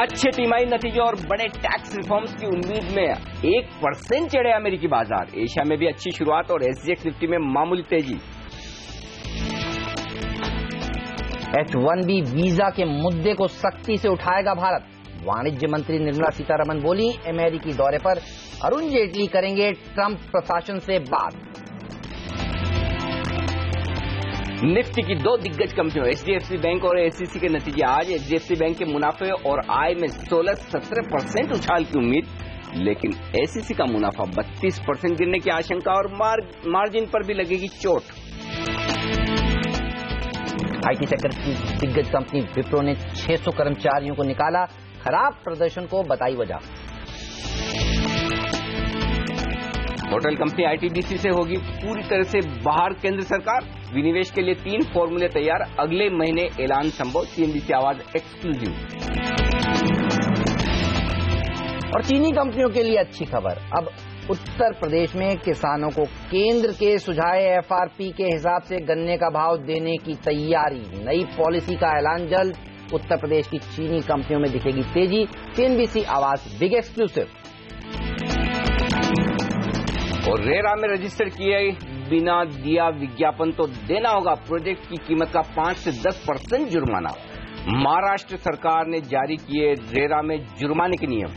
अच्छे तिमाही नतीजे और बड़े टैक्स रिफॉर्म्स की उम्मीद में 1% चढ़े अमेरिकी बाजार। एशिया में भी अच्छी शुरुआत और एसजीएक्स निफ्टी में मामूली तेजी। H-1B वीजा के मुद्दे को सख्ती से उठाएगा भारत। वाणिज्य मंत्री निर्मला सीतारमण बोली, अमेरिकी दौरे पर अरुण जेटली करेंगे ट्रंप प्रशासन से बात। निफ्टी की दो दिग्गज कंपनियों एचडीएफसी बैंक और एसीसी के नतीजे आज। एचडीएफसी बैंक के मुनाफे और आय में 16-17% उछाल की उम्मीद, लेकिन एसीसी का मुनाफा 32% गिरने की आशंका और मार्जिन पर भी लगेगी चोट। आईटी सेक्टर की दिग्गज कंपनी विप्रो ने 600 कर्मचारियों को निकाला, खराब प्रदर्शन को बताई वजह। होटल कंपनी आईटीबीसी से होगी पूरी तरह से बाहर केंद्र सरकार। विनिवेश के लिए 3 फॉर्मूले तैयार, अगले महीने ऐलान संभव। सीएनबीसी आवाज एक्सक्लूसिव। और चीनी कंपनियों के लिए अच्छी खबर, अब उत्तर प्रदेश में किसानों को केंद्र के सुझाए एफआरपी के हिसाब से गन्ने का भाव देने की तैयारी। नई पॉलिसी का ऐलान जल्द। उत्तर प्रदेश की चीनी कंपनियों में दिखेगी तेजी। सीएनबीसी आवाज बिग एक्सक्लूसिव। और रेरा में रजिस्टर किए बिना दिया विज्ञापन तो देना होगा। प्रोजेक्ट की कीमत का 5 से 10% जुर्माना। महाराष्ट्र सरकार ने जारी किए रेरा में जुर्माने के नियम।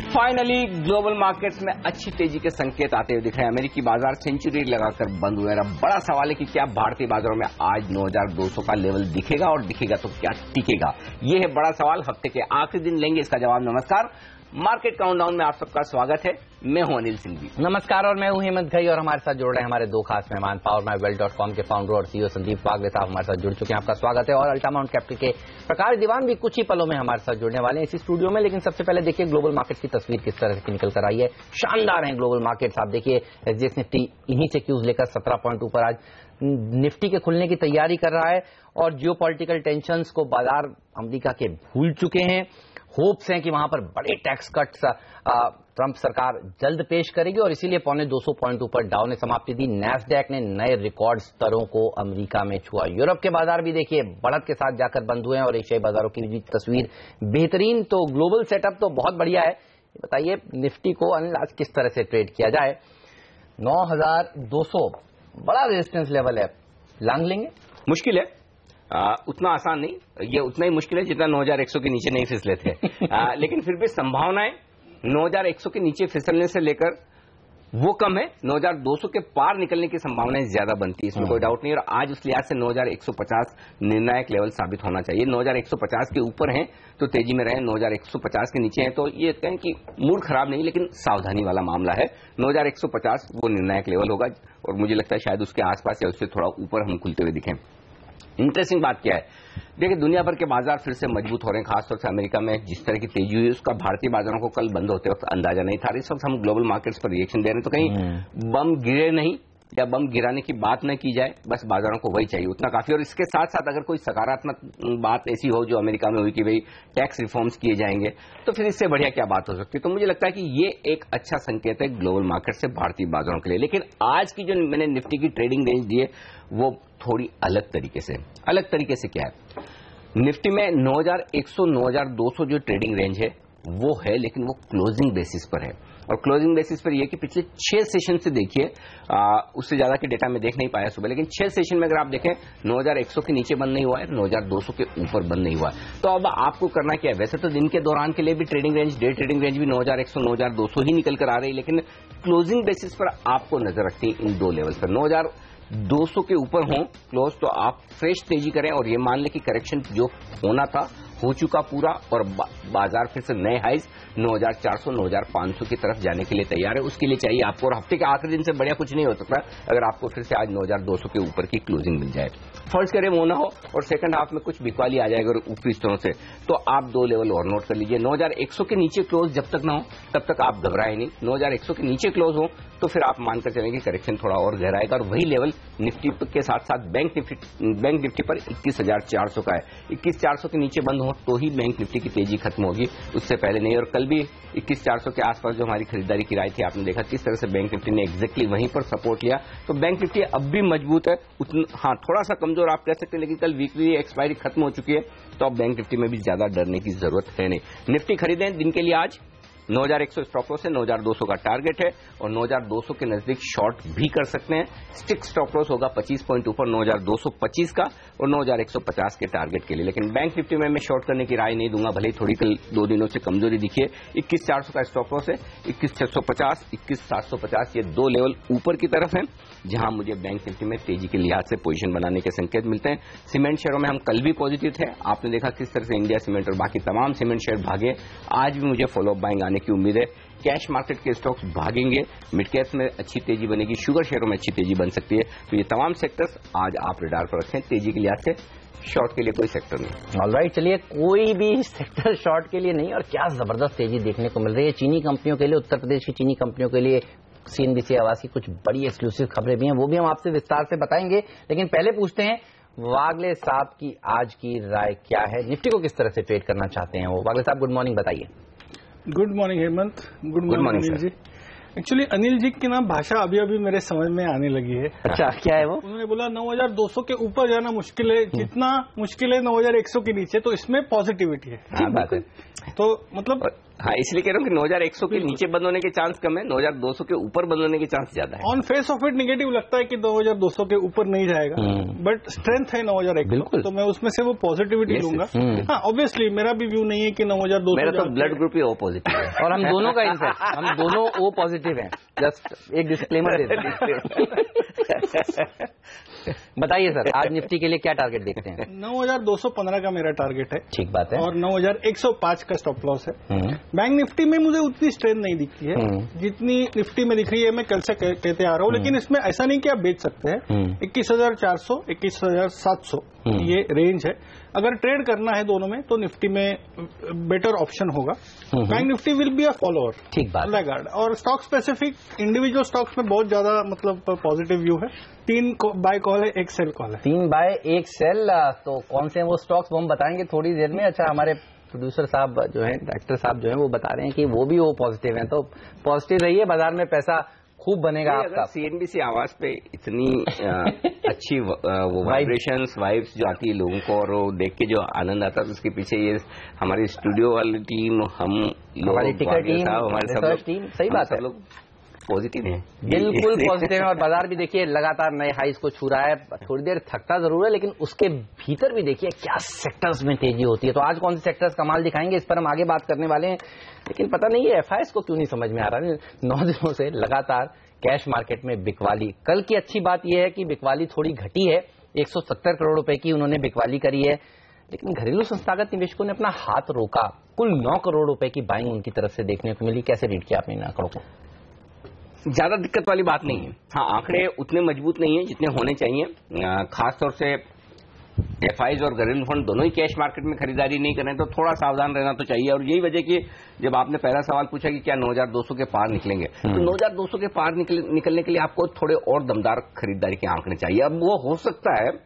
फाइनली ग्लोबल मार्केट्स में अच्छी तेजी के संकेत आते हुए दिख रहे हैं। अमेरिकी बाजार सेंचुरी लगाकर बंद हुए। बड़ा सवाल है कि क्या भारतीय बाजारों में आज 9200 का लेवल दिखेगा, और दिखेगा तो क्या टिकेगा? ये है बड़ा सवाल। हफ्ते के आखिरी दिन लेंगे इसका जवाब। नमस्कार, मार्केट काउंटडाउन में आप सबका स्वागत है। मैं हूं अनिल सिंह जी। नमस्कार, और मैं हूं हेमंत घई, और हमारे साथ जुड़ रहे हैं हमारे दो खास मेहमान। PowerMyWealth.com के फाउंडर और सीईओ संदीप वागले साहब हमारे साथ जुड़ चुके हैं, आपका स्वागत है। और अल्टामाउंट कैपिटल के प्रकाश दीवान भी कुछ ही पलों में हमारे साथ जुड़ने वाले हैं इसी स्टूडियो में। लेकिन सबसे पहले देखिए ग्लोबल मार्केट्स की तस्वीर किस तरह से निकल कर आई है। शानदार है ग्लोबल मार्केट्स। आप देखिए एसजीएक्स निफ्टी इन्हीं से क्यूज लेकर 17 पॉइंट ऊपर आज निफ्टी के खुलने की तैयारी कर रहा है। और जियोपॉलिटिकल टेंशंस को बाजार अमेरिका के भूल चुके हैं। होप्स हैं कि वहां पर बड़े टैक्स कट्स ट्रंप सरकार जल्द पेश करेगी, और इसीलिए 250 पॉइंट ऊपर डाउ ने समाप्ति दी। नैस्डैक ने नए रिकॉर्ड स्तरों को अमेरिका में छुआ। यूरोप के बाजार भी देखिए बढ़त के साथ जाकर बंद हुए हैं, और एशियाई बाजारों की भी तस्वीर बेहतरीन। तो ग्लोबल सेटअप तो बहुत बढ़िया है। बताइए निफ्टी को आज किस तरह से ट्रेड किया जाए। 9200 बड़ा रेजिस्टेंस लेवल है, लांग लेंगे? मुश्किल है, उतना आसान नहीं। ये उतना ही मुश्किल है जितना 9100 के नीचे नहीं फिसले थे। लेकिन फिर भी संभावनाएं 9100 के नीचे फिसलने से लेकर वो कम है। 9200 के पार निकलने की संभावनाएं ज्यादा बनती है, इसमें कोई डाउट नहीं। और आज उस लिहाज से 9150 निर्णायक लेवल साबित होना चाहिए। 9150 के ऊपर हैं तो तेजी में रहे, 9150 के नीचे हैं तो ये कहें कि मूड खराब नहीं, लेकिन सावधानी वाला मामला है। 9150 वो निर्णायक लेवल होगा, और मुझे लगता है शायद उसके आसपास या उससे थोड़ा ऊपर हम खुलते हुए दिखें। इंटरेस्टिंग बात क्या है, देखिए दुनिया भर के बाजार फिर से मजबूत हो रहे हैं। खासतौर से अमेरिका में जिस तरह की तेजी हुई उसका भारतीय बाजारों को कल बंद होते वक्त अंदाजा नहीं था। इस वक्त हम ग्लोबल मार्केट्स पर रिएक्शन दे रहे हैं तो कहीं बम गिरे नहीं, या बम गिराने की बात न की जाए, बस बाजारों को वही चाहिए, उतना काफी। और इसके साथ साथ अगर कोई सकारात्मक बात ऐसी हो जो अमेरिका में हुई कि भाई टैक्स रिफॉर्म्स किए जाएंगे, तो फिर इससे बढ़िया क्या बात हो सकती है। तो मुझे लगता है कि ये एक अच्छा संकेत है ग्लोबल मार्केट से भारतीय बाजारों के लिए। लेकिन आज की जो मैंने निफ्टी की ट्रेडिंग रेंज दी है वो थोड़ी अलग तरीके से। अलग तरीके से क्या है, निफ्टी में 9100 9200 जो ट्रेडिंग रेंज है वो है, लेकिन वो क्लोजिंग बेसिस पर है। और क्लोजिंग बेसिस पर यह कि पिछले 6 सेशन से देखिए, उससे ज्यादा के डेटा में देख नहीं पाया सुबह, लेकिन 6 सेशन में अगर आप देखें 9100 के नीचे बंद नहीं हुआ है, 9200 के ऊपर बंद नहीं हुआ है। तो अब आपको करना क्या है, वैसे तो दिन के दौरान के लिए भी trading range, day trading range भी 9100 9200 ही निकल कर आ रही है, लेकिन क्लोजिंग बेसिस पर आपको नजर रखनी है इन दो लेवल पर। 9200 के ऊपर हो क्लोज तो आप फ्रेश तेजी करें, और ये मान लें कि करेक्शन जो होना था हो चुका पूरा, और बाजार फिर से नए हाइज 9400 9500 की तरफ जाने के लिए तैयार है। उसके लिए चाहिए आपको, और हफ्ते के आखिरी दिन से बढ़िया कुछ नहीं हो सकता अगर आपको फिर से आज 9200 के ऊपर की क्लोजिंग मिल जाए। फर्स्ट करें वो ना हो और सेकंड हाफ में कुछ बिकवाली आ जाएगा ऊपरी स्तरों से, तो आप 2 लेवल और नोट कर लीजिए। 9100 के नीचे क्लोज जब तक ना हो तब तक आप घबराए नहीं। 9100 के नीचे क्लोज हो तो फिर आप मानकर चलेंगे करेक्शन थोड़ा और गहराएगा, और वही लेवल निफ्टी के साथ साथ बैंक निफ्टी पर 21400 का है। 21400 के नीचे बंद हो तो ही बैंक निफ्टी की तेजी खत्म होगी, उससे पहले नहीं। और कल भी 21,400 के आसपास जो हमारी खरीदारी की राय थी, आपने देखा किस तरह से बैंक निफ्टी ने एग्जैक्टली वहीं पर सपोर्ट लिया। तो बैंक निफ्टी अब भी मजबूत है, हाँ थोड़ा सा कमजोर आप कह सकते हैं, लेकिन कल वीकली एक्सपायरी खत्म हो चुकी है, तो अब बैंक निफ्टी में भी ज्यादा डरने की जरूरत है नहीं। निफ्टी खरीदें दिन के लिए आज 9,100 स्टॉप लॉस है, 9,200 का टारगेट है और 9,200 के नजदीक शॉर्ट भी कर सकते हैं। स्टिक स्टॉप लॉस होगा 25 पॉइंट ऊपर 9,225 का और 9,150 के टारगेट के लिए। लेकिन बैंक निफ्टी में मैं शॉर्ट करने की राय नहीं दूंगा, भले ही थोड़ी कल 2 दिनों से कमजोरी दिखी है। 21,400 का स्टॉप लॉस है, 21,650, 21,750 ये 2 लेवल ऊपर की तरफ है, जहां मुझे बैंक निफ्टी में तेजी के लिहाज से पोजीशन बनाने के संकेत मिलते हैं। सीमेंट शेयरों में हम कल भी पॉजिटिव थे, आपने देखा किस तरह से इंडिया सीमेंट और बाकी तमाम सीमेंट शेयर भागे। आज भी मुझे फॉलो अप बाइंग आने की उम्मीद है। कैश मार्केट के स्टॉक्स भागेंगे, मिड कैप्स में अच्छी तेजी बनेगी, शुगर शेयरों में अच्छी तेजी बन सकती है। तो ये तमाम सेक्टर्स आज आप रडार पर रखें तेजी के लिहाज से, शॉर्ट के लिए कोई सेक्टर नहीं। ऑलराइट, चलिए कोई भी सेक्टर शॉर्ट के लिए नहीं, और क्या जबरदस्त तेजी देखने को मिल रही है चीनी कंपनियों के लिए। उत्तर प्रदेश की चीनी कंपनियों के लिए CNBC आवाज की कुछ बड़ी एक्सक्लूसिव खबरें भी हैं, वो भी हम आपसे विस्तार से बताएंगे। लेकिन पहले पूछते हैं वागले साहब की आज की राय क्या है, निफ्टी को किस तरह से ट्रेड करना चाहते हैं वो। वागले साहब गुड मॉर्निंग, बताइए। Good morning Hemant, good morning Anil ji. Actually Anil ji की ना भाषा अभी अभी मेरे समझ में आने लगी है। अच्छा, क्या है वो? उन्होंने बोला 9,200 के ऊपर जाना मुश्किल है, जितना मुश्किल है 9,100 के नीचे, तो इसमें पॉजिटिविटी है। हाँ, बात है। तो मतलब हाँ, इसलिए कह रहा हूँ कि 9,100 के नीचे बंद होने के चांस कम है, 9,200 के ऊपर बंद होने के चांस ज्यादा है। On face of it negative लगता है कि 9,200 के ऊपर नहीं जाएगा, बट स्ट्रेंथ है 9,100, तो मैं उसमें से वो पॉजिटिविटी लूंगा। हाँ, ऑब्वियसली मेरा भी व्यू नहीं है कि 9,200। मेरा तो ब्लड ग्रुप ही O पॉजिटिव है और हम दोनों का इनफैक्ट हम दोनों O पॉजिटिव हैं। जस्ट एक डिस्क्लेमर दे दें। बताइए सर, आज निफ्टी के लिए क्या टारगेट देखते हैं? 9,215 का मेरा टारगेट है। ठीक बात है। और 9,105 का स्टॉप लॉस है। बैंक निफ्टी में मुझे उतनी स्ट्रेंथ नहीं दिखती है जितनी निफ्टी में दिख रही है, मैं कल से कहते आ रहा हूँ। लेकिन इसमें ऐसा नहीं कि आप बेच सकते हैं। 21,400, 21,700 ये रेंज है। अगर ट्रेड करना है दोनों में तो निफ्टी में बेटर ऑप्शन होगा। Bank Nifty will be a follower. ठीक बात है। और स्टॉक स्पेसिफिक इंडिविजुअल स्टॉक्स में बहुत ज्यादा मतलब पॉजिटिव व्यू है। 3 बाय कॉल है, 1 सेल कॉल है। 3 बाय 1 सेल। तो कौन से हैं वो स्टॉक्स, वो हम बताएंगे थोड़ी देर में। अच्छा, हमारे प्रोड्यूसर साहब जो हैं, डायरेक्टर साहब जो हैं, वो बता रहे हैं कि वो भी वो पॉजिटिव हैं। तो पॉजिटिव रहिए, बाजार में पैसा खूब बनेगा आपका। CNBC आवाज पे इतनी अच्छी वो वाइब्रेशंस, वाइब्स जो आती है लोगों को, और वो देख के जो आनंद आता है, उसके पीछे ये हमारी स्टूडियो वाली टीम, हम हमारी टिकर टीम, हमारे सब टीम, सही बात है, लोग पॉजिटिव है, बिल्कुल पॉजिटिव है। और बाजार भी देखिए लगातार नए हाइज को छू रहा है। थोड़ी देर थकता जरूर है, लेकिन उसके भीतर भी देखिए क्या सेक्टर्स में तेजी होती है। तो आज कौन से सेक्टर्स कमाल दिखाएंगे, इस पर हम आगे बात करने वाले हैं। लेकिन पता नहीं है FIs को क्यों नहीं समझ में आ रहा है। 9 दिनों से लगातार कैश मार्केट में बिकवाली। कल की अच्छी बात यह है कि बिकवाली थोड़ी घटी है, 170 करोड़ रुपए की उन्होंने बिकवाली करी है। लेकिन घरेलू संस्थागत निवेशकों ने अपना हाथ रोका, कुल 9 करोड़ रुपए की बाइंग उनकी तरफ से देखने को मिली। कैसे रीड किया आपने इन आंकड़ों को? ज्यादा दिक्कत वाली बात नहीं है। हाँ, आंकड़े उतने मजबूत नहीं है जितने होने चाहिए। खासतौर से FIs और घरेलू फंड दोनों ही कैश मार्केट में खरीदारी नहीं कर रहे हैं, तो थोड़ा सावधान रहना तो चाहिए। और यही वजह कि जब आपने पहला सवाल पूछा कि क्या 9,200 के पार निकलेंगे, तो 9,200 के पार निकलने के लिए आपको थोड़े और दमदार खरीदारी के आंकड़े चाहिए। अब वो हो सकता है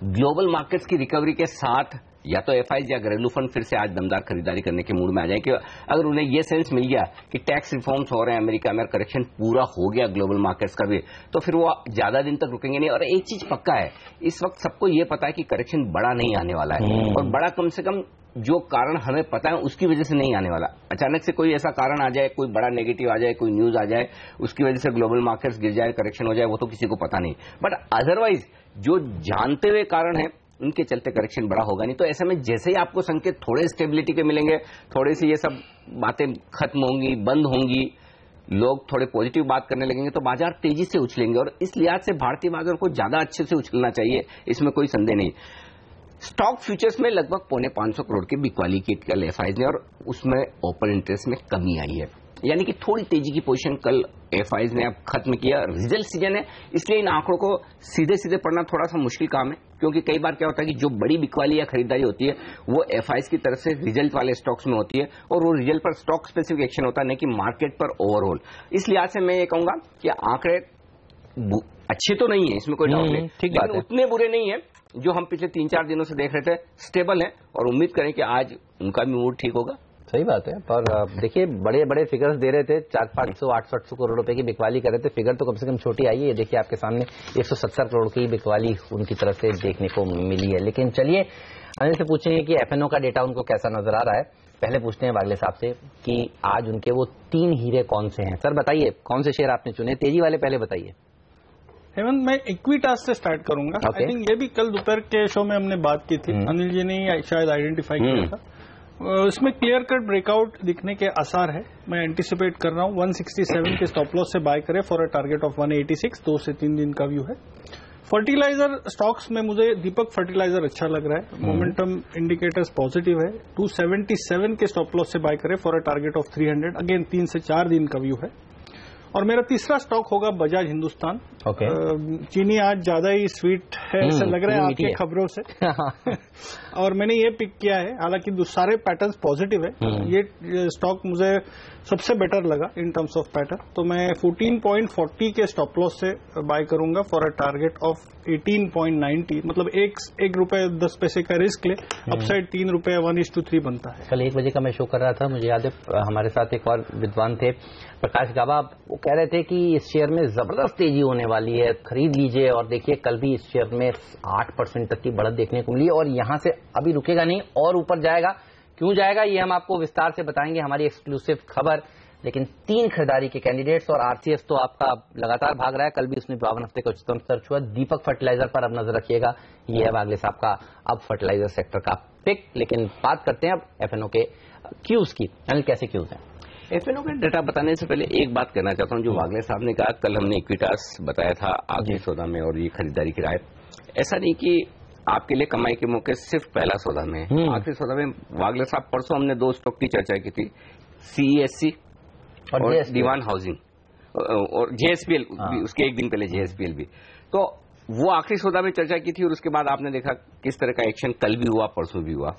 ग्लोबल मार्केट्स की रिकवरी के साथ या तो FIs या घरेलू फंड फिर से आज दमदार खरीदारी करने के मूड में आ जाए, कि अगर उन्हें यह सेंस मिल गया कि टैक्स रिफॉर्म्स हो रहे हैं अमेरिका में, करेक्शन पूरा हो गया ग्लोबल मार्केट्स का भी, तो फिर वो ज्यादा दिन तक रुकेंगे नहीं। और एक चीज पक्का है, इस वक्त सबको यह पता है कि करेक्शन बड़ा नहीं आने वाला है, और बड़ा कम से कम जो कारण हमें पता है उसकी वजह से नहीं आने वाला। अचानक से कोई ऐसा कारण आ जाए, कोई बड़ा नेगेटिव आ जाए, कोई न्यूज आ जाए, उसकी वजह से ग्लोबल मार्केट्स गिर जाए, करेक्शन हो जाए, वो तो किसी को पता नहीं। बट अदरवाइज जो जानते हुए कारण है उनके चलते करेक्शन बड़ा होगा नहीं। तो ऐसे में जैसे ही आपको संकेत थोड़े स्टेबिलिटी के मिलेंगे, थोड़ी सी ये सब बातें खत्म होंगी, बंद होंगी, लोग थोड़े पॉजिटिव बात करने लगेंगे, तो बाजार तेजी से उछलेंगे। और इस लिहाज से भारतीय बाजार को ज्यादा अच्छे से उछलना चाहिए, इसमें कोई संदेह नहीं। स्टॉक फ्यूचर्स में लगभग 450 करोड़ की बिकवाली की कल FIs ने, और उसमें ओपन इंटरेस्ट में कमी आई है, यानी कि थोड़ी तेजी की पोजीशन कल FIs ने अब खत्म किया। रिजल्ट सीजन है, इसलिए इन आंकड़ों को सीधे सीधे पढ़ना थोड़ा सा मुश्किल काम है, क्योंकि कई बार क्या होता है कि जो बड़ी बिकवाली या खरीदारी होती है वो FIs की तरफ से रिजल्ट वाले स्टॉक्स में होती है, और वो रिजल्ट पर स्टॉक स्पेसिफिक एक्शन होता है, नहीं कि मार्केट पर ओवरऑल। इस लिहाज से मैं ये कहूंगा कि आंकड़े अच्छे तो नहीं है, इसमें कोई डाउट नहीं, ठीक बात लेकिन है। उतने बुरे नहीं है जो हम पिछले 3-4 दिनों से देख रहे थे। स्टेबल है और उम्मीद करें कि आज उनका भी मूड ठीक होगा। सही बात है। पर देखिए बड़े बड़े फिगर्स दे रहे थे, 400-500 800 करोड़ रुपए की बिकवाली कर रहे थे। फिगर तो कम से कम छोटी आई है। ये देखिए आपके सामने 170 करोड़ की बिकवाली उनकी तरफ से देखने को मिली है। लेकिन चलिए अनिल से पूछेंगे कि एफएनओ का डेटा उनको कैसा नजर आ रहा है। पहले पूछते हैं वागले साहब से कि आज उनके वो 3 हीरे कौन से हैं। सर बताइए कौन से शेयर आपने चुने, तेजी वाले पहले बताइए। हेमंत, मैं इक्विटास से स्टार्ट करूंगा। आई थिंक ये भी कल दोपहर के शो में हमने बात की थी, अनिल जी ने शायद आइडेंटिफाई किया था। इसमें क्लियर कट ब्रेकआउट दिखने के आसार है। मैं एंटिसिपेट कर रहा हूं 167 के स्टॉप लॉस से बाय करें फॉर अ टारगेट ऑफ 186। 2 से 3 दिन का व्यू है। फर्टिलाइजर स्टॉक्स में मुझे दीपक फर्टिलाइजर अच्छा लग रहा है। मोमेंटम इंडिकेटर्स पॉजिटिव है। 277 के स्टॉप लॉस से बाय करें for a target of 300। Again 3 से 4 दिन का व्यू है। और मेरा तीसरा स्टॉक होगा बजाज हिंदुस्तान। चीनी आज ज्यादा ही स्वीट है ऐसा लग रहा है आपके खबरों से। और मैंने ये पिक किया है, हालांकि सारे पैटर्न्स पॉजिटिव है। ये स्टॉक मुझे सबसे बेटर लगा इन टर्म्स ऑफ पैटर्न, तो मैं 14.40 के स्टॉप लॉस से बाय करूंगा फॉर अ टारगेट ऑफ 18.90। मतलब 1 रुपए 10 पैसे का रिस्क ले, अपसाइड 3 रुपए 1:3 बनता है। कल 1 बजे का मैं शो कर रहा था, मुझे याद है हमारे साथ एक और विद्वान थे प्रकाश गाबा, वो कह रहे थे कि इस शेयर में जबरदस्त तेजी होने वाली है, खरीद लीजिए। और देखिए कल भी इस शेयर में 8% तक की बढ़त देखने को मिली और यहां से अभी रुकेगा नहीं और ऊपर जाएगा। क्यों जाएगा ये हम आपको विस्तार से बताएंगे, हमारी एक्सक्लूसिव खबर। लेकिन 3 खरीदारी के कैंडिडेट्स और आरसीएस तो आपका लगातार भाग रहा है। कल भी उसने 52 हफ्ते का उच्चतम स्तर छुआ। दीपक फर्टिलाइजर पर अब नजर रखिएगा। ये है वागले साहब का अब फर्टिलाइजर सेक्टर का पिक। लेकिन बात करते हैं अब एफएनओ के क्यूज की। अनिल कैसे क्यूज हैं? एफएनओ का डेटा बताने से पहले एक बात कहना चाहता हूं, जो वागले साहब ने कहा, कल हमने इक्विटास बताया था आखिरी सौदा में और ये खरीदारी की राय। ऐसा नहीं कि आपके लिए कमाई के मौके सिर्फ पहला सौदा में है। आखिरी सौदा में वागले साहब, परसों हमने 2 स्टॉक की चर्चा की थी, सीईएससी और दीवान हाउसिंग और जेएसपीएल, उसके एक दिन पहले जेएसपीएल भी। तो वो आखिरी सौदा में चर्चा की थी और उसके बाद आपने देखा किस तरह का एक्शन कल भी हुआ, परसों भी हुआ।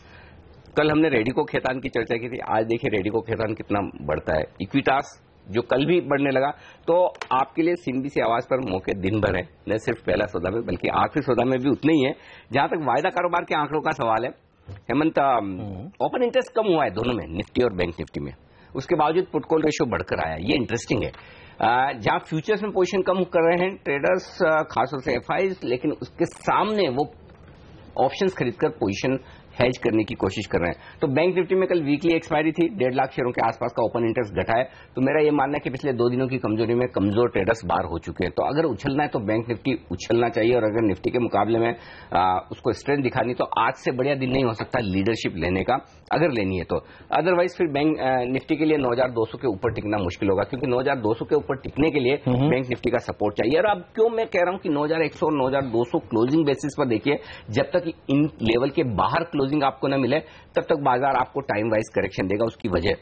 कल हमने रेडिको खेतान की चर्चा की थी, आज देखिए रेडिको खेतान कितना बढ़ता है। इक्विटास जो कल भी बढ़ने लगा। तो आपके लिए सीएनबीसी आवाज पर मौके दिन भर है, न सिर्फ पहला सौदा में बल्कि आखिरी सौदा में भी उतने ही है। जहां तक वायदा कारोबार के आंकड़ों का सवाल है, हेमंत, ओपन इंटरेस्ट कम हुआ है दोनों में, निफ्टी और बैंक निफ्टी में। उसके बावजूद पुट कॉल रेशियो बढ़कर आया, ये इंटरेस्टिंग है। जहां फ्यूचर्स में पोजीशन कम कर रहे हैं ट्रेडर्स, खासतौर से एफआईज, लेकिन उसके सामने वो ऑप्शंस खरीदकर पोजीशन हेज करने की कोशिश कर रहे हैं। तो बैंक निफ्टी में कल वीकली एक्सपायरी थी, 1.5 लाख शेयरों के आसपास का ओपन इंटरेस्ट घटा है। तो मेरा ये मानना है कि पिछले 2 दिनों की कमजोरी में कमजोर ट्रेडर्स बाहर हो चुके हैं। तो अगर उछलना है तो बैंक निफ्टी उछलना चाहिए, और अगर निफ्टी के मुकाबले में उसको स्ट्रेंथ दिखानी तो आज से बढ़िया दिन नहीं हो सकता लीडरशिप लेने का, अगर लेनी है तो। अदरवाइज फिर बैंक निफ्टी के लिए 9,200 के ऊपर टिकना मुश्किल होगा, क्योंकि 9,200 के ऊपर टिकने के लिए बैंक निफ्टी का सपोर्ट चाहिए। और अब क्यों मैं कह रहा हूं कि 9,100 और 9,200 क्लोजिंग बेसिस पर देखिए, जब तक इन लेवल के बाहर क्लोजिंग आपको न मिले तब तक बाजार आपको टाइम वाइज करेक्शन देगा। उसकी वजह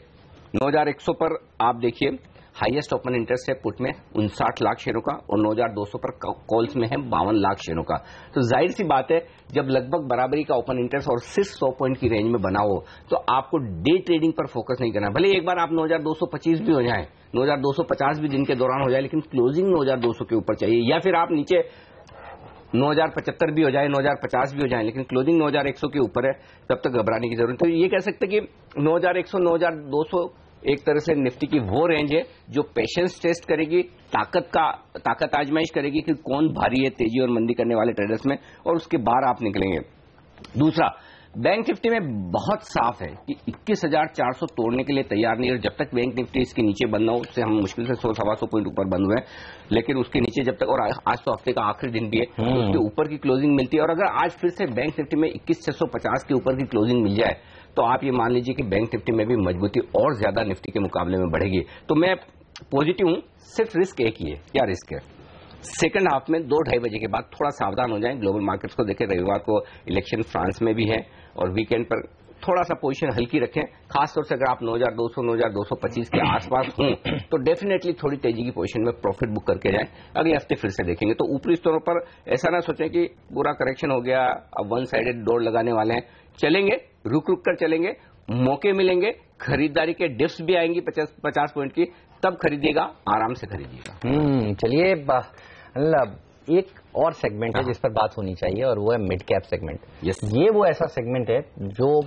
9,100 पर आप देखिए हाईएस्ट ओपन इंटरेस्ट है पुट में 59 लाख शेयरों का, और 9,200 पर कॉल्स में है 52 लाख शेयरों का। तो जाहिर सी बात है, जब लगभग बराबरी का ओपन इंटरेस्ट और सिर्फ 100 पॉइंट की रेंज में बना हो तो आपको डे ट्रेडिंग पर फोकस नहीं करना। भले एक बार आप 9,225 भी हो जाए, 9,250 भी दिन के दौरान हो जाए, लेकिन क्लोजिंग 9,200 के ऊपर चाहिए। या फिर आप नीचे 9,075 भी हो जाए, 9,050 भी हो जाए, लेकिन क्लोजिंग 9,100 के ऊपर है, तब तक घबराने की जरूरत है। तो ये कह सकते कि 9,100 9,200 एक तरह से निफ्टी की वो रेंज है जो पेशेंस टेस्ट करेगी, ताकत आजमाइश करेगी कि कौन भारी है तेजी और मंदी करने वाले ट्रेडर्स में, और उसके बाहर आप निकलेंगे। दूसरा, बैंक निफ्टी में बहुत साफ है कि 21,400 तोड़ने के लिए तैयार नहीं, और जब तक बैंक निफ्टी इसके नीचे बंद ना हो, उससे हम मुश्किल से 100-125 पॉइंट ऊपर बंद हुए, लेकिन उसके नीचे जब तक, और आज तो हफ्ते का आखिरी दिन भी है, तो उसके ऊपर की क्लोजिंग मिलती है। और अगर आज फिर से बैंक निफ्टी में 21,650 के ऊपर की क्लोजिंग मिल जाए तो आप ये मान लीजिए कि बैंक निफ्टी में भी मजबूती और ज्यादा निफ्टी के मुकाबले में बढ़ेगी। तो मैं पॉजिटिव हूं, सिर्फ रिस्क एक ही है। क्या रिस्क है? सेकंड हाफ में 2-2:30 बजे के बाद थोड़ा सावधान हो जाएं। ग्लोबल मार्केट्स को देखें, रविवार को इलेक्शन फ्रांस में भी है, और वीकेंड पर थोड़ा सा पोजीशन हल्की रखें। खासतौर से अगर आप 9,200 9,225 के आसपास हों तो डेफिनेटली थोड़ी तेजी की पोजीशन में प्रॉफिट बुक करके जाएं। अगले हफ्ते फिर से देखेंगे। तो ऊपरी स्तरों पर ऐसा ना सोचें कि पूरा करेक्शन हो गया, अब वन साइडेड दौड़ लगाने वाले हैं। चलेंगे, रुक रुक कर चलेंगे, मौके मिलेंगे, खरीदारी के डिप्स भी आएंगी 50 पॉइंट की, तब खरीदिएगा, आराम से खरीदिएगा। चलिए एक और सेगमेंट है जिस पर बात होनी चाहिए और वो है मिड कैप सेगमेंट। ये वो ऐसा सेगमेंट है जो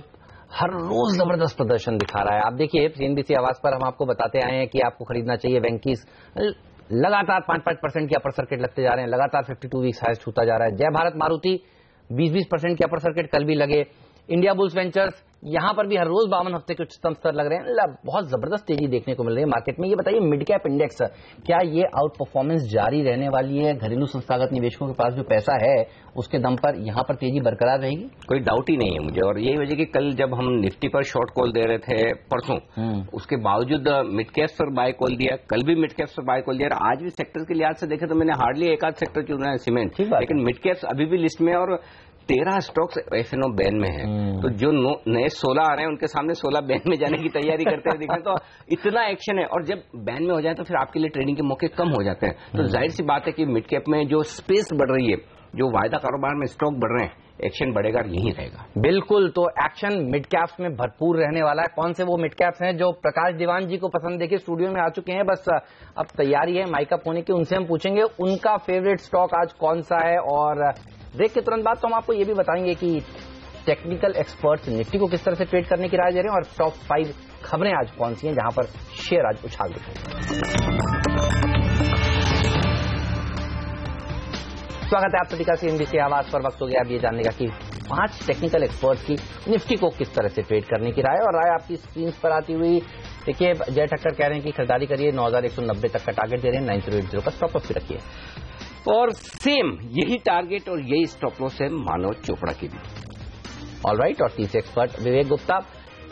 हर रोज जबरदस्त प्रदर्शन दिखा रहा है। आप देखिए सीएनबीसी आवाज पर हम आपको बताते आए हैं कि आपको खरीदना चाहिए। वेंकीज लगातार 5% के अपर सर्किट लगते जा रहे हैं, लगातार 52 वीक्स हाईएस्ट छूता जा रहा है। जय भारत मारुति 20% के अपर सर्किट कल भी लगे। इंडिया बुल्स वेंचर्स यहां पर भी हर रोज 52 हफ्ते के उच्चतम स्तर लग रहे हैं। बहुत जबरदस्त तेजी देखने को मिल रही है मार्केट में। ये बताइए मिड कैप इंडेक्स क्या ये आउट परफॉर्मेंस जारी रहने वाली है? घरेलू संस्थागत निवेशकों के पास जो पैसा है उसके दम पर यहां पर तेजी बरकरार रहेगी? कोई डाउट ही नहीं है मुझे। और यही वजह कि कल जब हम निफ्टी पर शॉर्ट कॉल दे रहे थे परसों, उसके बावजूद मिड कैप्स पर बाय कॉल दिया, कल भी मिड कैप्स पर बाय कॉल दिया। आज भी सेक्टर के लिहाज से देखे तो मैंने हार्डली एक आध सेक्टर चुना है सीमेंट, लेकिन मिड कैप्स अभी भी लिस्ट में और 13 स्टॉक्स एफएनओ बैन में है। तो जो नए 16 आ रहे हैं उनके सामने 16 बैन में जाने की तैयारी करते हुए दिखे तो इतना एक्शन है। और जब बैन में हो जाए तो फिर आपके लिए ट्रेडिंग के मौके कम हो जाते हैं। तो जाहिर सी बात है कि मिड कैप में जो स्पेस बढ़ रही है, जो वायदा कारोबार में स्टॉक बढ़ रहे हैं, एक्शन बढ़ेगा, यही रहेगा। बिल्कुल, तो एक्शन मिड कैप्स में भरपूर रहने वाला है। कौन से वो मिड कैप्स हैं जो प्रकाश दीवान जी को पसंद? देखिए स्टूडियो में आ चुके हैं, बस अब तैयारी है माइक अप होने की। उनसे हम पूछेंगे उनका फेवरेट स्टॉक आज कौन सा है। और ब्रेक के तुरंत बाद तो हम आपको ये भी बताएंगे कि टेक्निकल एक्सपर्ट्स निफ्टी को किस तरह से ट्रेड करने की राय दे रहे हैं और टॉप 5 खबरें आज कौन सी हैं जहां पर शेयर आज उछाल दिखाएंगे। स्वागत है आप सभी का सीएनबीसी आवाज पर। वक्त हो गया अब ये जानने का कि 5 टेक्निकल एक्सपर्ट्स की निफ्टी को किस तरह से ट्रेड करने की राय। और राय आपकी स्क्रीन पर आती हुई देखिए, जय ठक्कर कह रहे हैं कि खरीदारी करिए, 9190 तक का टारगेट दे रहे हैं, 9080 का स्टॉप लॉस भी रखिए। और सेम यही टारगेट और यही स्टॉप लॉस है मानव चोपड़ा की भी। ऑलराइट, और तीसरे एक्सपर्ट विवेक गुप्ता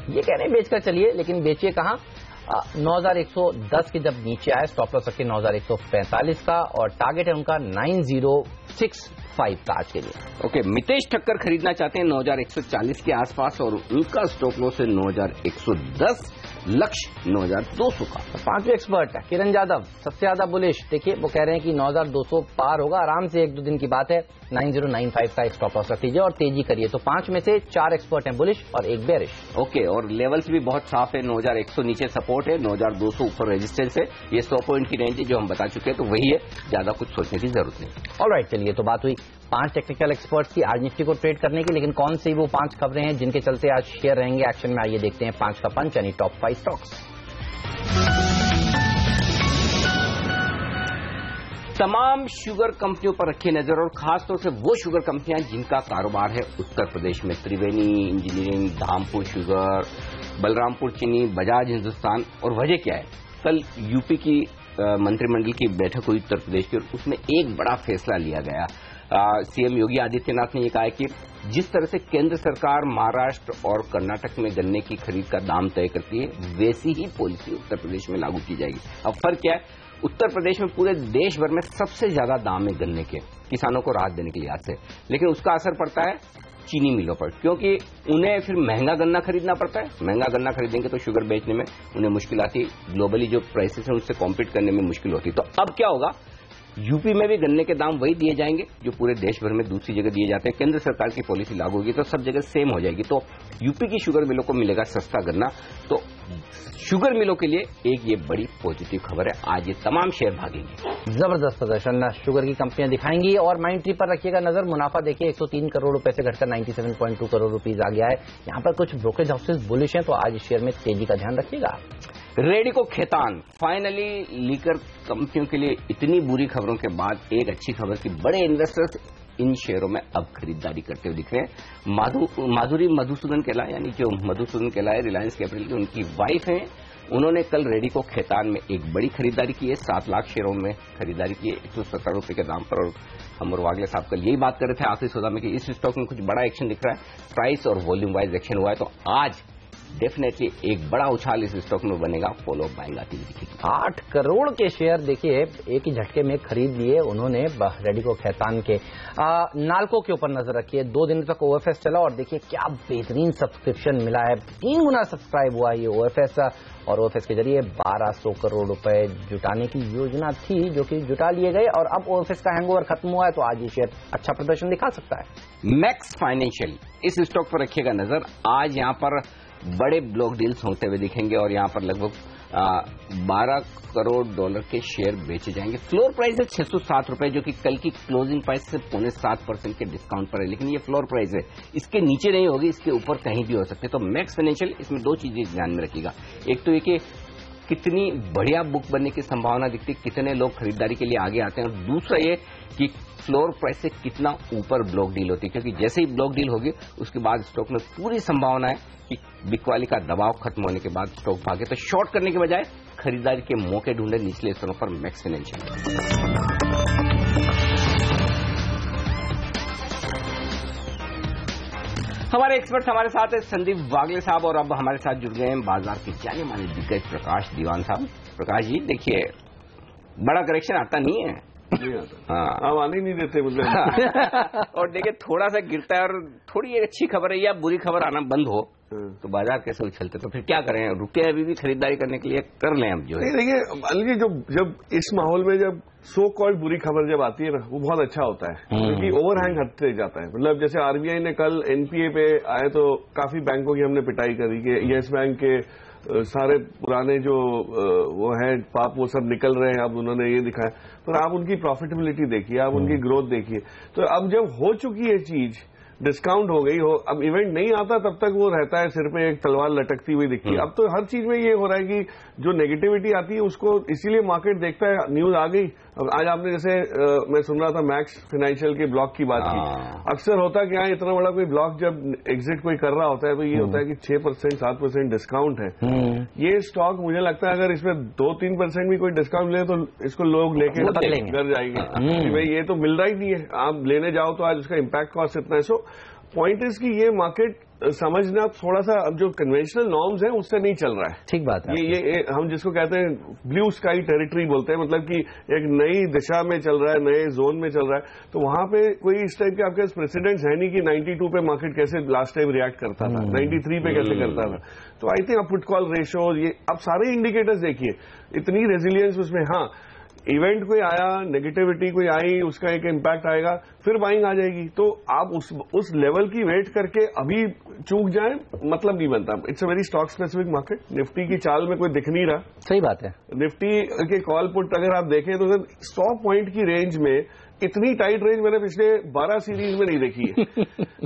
ये कह रहे हैं बेचकर चलिए, लेकिन बेचिए कहां? 9110 के जब नीचे आए स्टॉप लॉस रखिए 9145 का और टारगेट है उनका 9065 का आज के लिए। ओके, मितेश ठक्कर खरीदना चाहते हैं 9140 के आसपास और उनका स्टॉप लॉस है 9110, लक्ष्य 9200 का। तो 5वें एक्सपर्ट है किरण यादव, सबसे ज्यादा बुलिश। देखिए वो कह रहे हैं कि 9200 पार होगा आराम से, 1-2 दिन की बात है। 9095 का एक स्टॉप लॉस रख लीजिए और तेजी करिए। तो 5 में से 4 एक्सपर्ट हैं बुलिश और 1 बेरिश। ओके, और लेवल्स भी बहुत साफ है। 9100 नीचे सपोर्ट है, 9200 ऊपर रेजिस्टेंस है। ये 100 पॉइंट की रेंज है जो हम बता चुके हैं, तो वही है, ज्यादा कुछ सोचने की जरूरत नहीं। ऑलराइट, चलिए तो बात हुई 5 टेक्निकल एक्सपर्ट्स की आज निफ्टी को ट्रेड करने की, लेकिन कौन सी वो 5 खबरें हैं जिनके चलते आज शेयर रहेंगे एक्शन में? आइए देखते हैं 5 का पंच यानी टॉप 5 स्टॉक्स। तमाम शुगर कंपनियों पर रखी नजर और खासतौर से वो शुगर कंपनियां जिनका कारोबार है उत्तर प्रदेश में। त्रिवेणी इंजीनियरिंग, धामपुर शुगर, बलरामपुर चीनी, बजाज हिंदुस्तान। और वजह क्या है? कल यूपी की मंत्रिमंडल की बैठक हुई उत्तर प्रदेश की और उसमें एक बड़ा फैसला लिया गया। सीएम योगी आदित्यनाथ ने यह कहा है कि जिस तरह से केंद्र सरकार महाराष्ट्र और कर्नाटक में गन्ने की खरीद का दाम तय करती है, वैसी ही पॉलिसी उत्तर प्रदेश में लागू की जाएगी। अब फर्क क्या है? उत्तर प्रदेश में पूरे देश भर में सबसे ज्यादा दाम है गन्ने के, किसानों को राहत देने के लिहाज से, लेकिन उसका असर पड़ता है चीनी मिलों पर, क्योंकि उन्हें फिर महंगा गन्ना खरीदना पड़ता है। महंगा गन्ना खरीदेंगे तो शुगर बेचने में उन्हें मुश्किल आती है, ग्लोबली जो प्राइसेस है उससे कॉम्पीट करने में मुश्किल होती है। तो अब क्या होगा? यूपी में भी गन्ने के दाम वही दिए जाएंगे जो पूरे देश भर में दूसरी जगह दिए जाते हैं। केंद्र सरकार की पॉलिसी लागू होगी तो सब जगह सेम हो जाएगी, तो यूपी की शुगर मिलों को मिलेगा सस्ता गन्ना। तो शुगर मिलों के लिए एक ये बड़ी पॉजिटिव खबर है। आज ये तमाम शेयर भागेंगे। जबरदस्त प्रदर्शन शुगर की कंपनियां दिखाएंगी। और माइंट्री पर रखिएगा नजर। मुनाफा देखिए 103 करोड़ रुपए से घटकर 97.2 करोड़ रुपीज आ गया है। यहाँ पर कुछ ब्रोकरेज हाउसेज बुलिश हैं, तो आज इस शेयर में तेजी का ध्यान रखिएगा। रेडिको खेतान, फाइनली लीकर कंपनियों के लिए इतनी बुरी खबरों के बाद एक अच्छी खबर की बड़े इन्वेस्टर्स इन शेयरों में अब खरीदारी करते हुए दिख रहे हैं। माधुरी मधुसूदन केला, यानी जो मधुसूदन केला है रिलायंस कैपिटल की, उनकी वाइफ हैं, उन्होंने कल रेडिको खेतान में एक बड़ी खरीदारी की है। 7 लाख शेयरों में खरीदारी की है 117 रुपए के दाम पर। और हम और वागले साहब कल यही बात कर रहे थे आखिरी सौदा में कि इस स्टॉक में कुछ बड़ा एक्शन दिख रहा है, प्राइस और वॉल्यूम वाइज एक्शन हुआ है। तो आज डेफिनेटली एक बड़ा उछाल इस स्टॉक में बनेगा, फॉलो बाइंग आती हुई। 8 करोड़ के शेयर देखिए एक ही झटके में खरीद लिए उन्होंने रेडिको खेतान के। नाल्को के ऊपर नजर रखिए, 2 दिन तक ओएफएस चला और देखिए क्या बेहतरीन सब्सक्रिप्शन मिला है, 3 गुना सब्सक्राइब हुआ ये ओएफएस। और ओएफएस के जरिए 1200 करोड़ रुपए जुटाने की योजना थी जो कि जुटा लिए गए और अब ओएफएस का हैंगओवर खत्म हुआ है, तो आज ये शेयर अच्छा प्रदर्शन दिखा सकता है। मैक्स फाइनेंशियल, इस स्टॉक पर रखिएगा नजर। आज यहां पर बड़े ब्लॉक डील्स होते हुए दिखेंगे और यहां पर लगभग 12 करोड़ डॉलर के शेयर बेचे जाएंगे। फ्लोर प्राइस है 607 रुपए, जो कि कल की क्लोजिंग प्राइस से 0.7% के डिस्काउंट पर है, लेकिन ये फ्लोर प्राइस है, इसके नीचे नहीं होगी, इसके ऊपर कहीं भी हो सकते। तो मैक्स फाइनेंशियल इसमें दो चीजें ध्यान में रखिएगा। एक तो ये कि कितनी बढ़िया बुक बनने की संभावना दिखती, कितने लोग खरीदारी के लिए आगे आते हैं, और दूसरा ये कि फ्लोर प्राइस से कितना ऊपर ब्लॉक डील होती है, क्योंकि जैसे ही ब्लॉक डील होगी उसके बाद स्टॉक में पूरी संभावना है कि बिकवाली का दबाव खत्म होने के बाद स्टॉक भागे। तो शॉर्ट करने के बजाय खरीदारी के मौके ढूंढे निचले स्तरों पर मैक्स फाइनेंशियल। हमारे एक्सपर्ट हमारे साथ है संदीप वागले साहब, और अब हमारे साथ जुड़ गए हैं बाजार के जाने माने दिग्गज प्रकाश दीवान साहब। प्रकाश जी, देखिए बड़ा करेक्शन आता नहीं है, हाँ, आप आने नहीं देते मतलब और देखिए थोड़ा सा गिरता है, और थोड़ी एक अच्छी खबर है या बुरी खबर आना बंद हो तो बाजार कैसे उछलते, तो फिर क्या करें, रुके अभी भी खरीदारी करने के लिए, कर लें अब जो है। देखिए अलग जब इस माहौल में जब सो कॉल्ड बुरी खबर जब आती है ना, वो बहुत अच्छा होता है, क्योंकि ओवरहैंग हटते जाता है। मतलब जैसे आरबीआई ने कल एनपीए पे आए तो काफी बैंकों की हमने पिटाई करी कि येस बैंक के सारे पुराने जो वो है पाप वो सब निकल रहे हैं, अब उन्होंने ये दिखाया। पर आप उनकी प्रॉफिटेबिलिटी देखिए, आप उनकी ग्रोथ देखिए। तो अब जब हो चुकी है चीज, डिस्काउंट हो गई हो, अब इवेंट नहीं आता तब तक वो रहता है सिर पे एक तलवार लटकती हुई दिखती है। अब तो हर चीज में ये हो रहा है कि जो नेगेटिविटी आती है उसको इसीलिए मार्केट देखता है, न्यूज आ गई। अब आज आपने जैसे मैं सुन रहा था मैक्स फाइनेंशियल के ब्लॉक की बात की। अक्सर होता क्या है, इतना बड़ा कोई ब्लॉक जब एग्जिट कोई कर रहा होता है तो ये होता है कि 6% 7% डिस्काउंट है। ये स्टॉक मुझे लगता है अगर इसमें 2-3% भी कोई डिस्काउंट ले तो इसको लोग लेके घर जाएंगे कि भाई ये तो मिल रहा ही नहीं है, आप लेने जाओ तो आज उसका इम्पैक्ट कॉस्ट इतना है। सो पॉइंट इज कि ये मार्केट समझना थोड़ा सा अब जो कन्वेंशनल नॉर्म्स हैं उससे नहीं चल रहा है। ठीक बात है। ये हम जिसको कहते हैं ब्लू स्काई टेरिटरी बोलते हैं, मतलब कि एक नई दिशा में चल रहा है, नए जोन में चल रहा है। तो वहां पे कोई इस टाइप के आपके प्रेसिडेंट्स है नहीं कि 92 पे मार्केट कैसे लास्ट टाइम रिएक्ट करता था, 93 पे कैसे करता था। तो I think put call ratio, ये अब सारे इंडिकेटर्स देखिए, इतनी रेजिलियंस उसमें। हाँ, इवेंट कोई आया, नेगेटिविटी कोई आई, उसका एक इम्पैक्ट आएगा, फिर बाइंग आ जाएगी। तो आप उस लेवल की वेट करके अभी चूक जाए, मतलब नहीं बनता। It's a very stock specific market. Nifty की चाल में कोई दिख नहीं रहा। सही बात है। निफ्टी के कॉल पुट अगर आप देखें तो 100 पॉइंट की रेंज में इतनी टाइट रेंज मैंने पिछले 12 सीरीज में नहीं देखी है।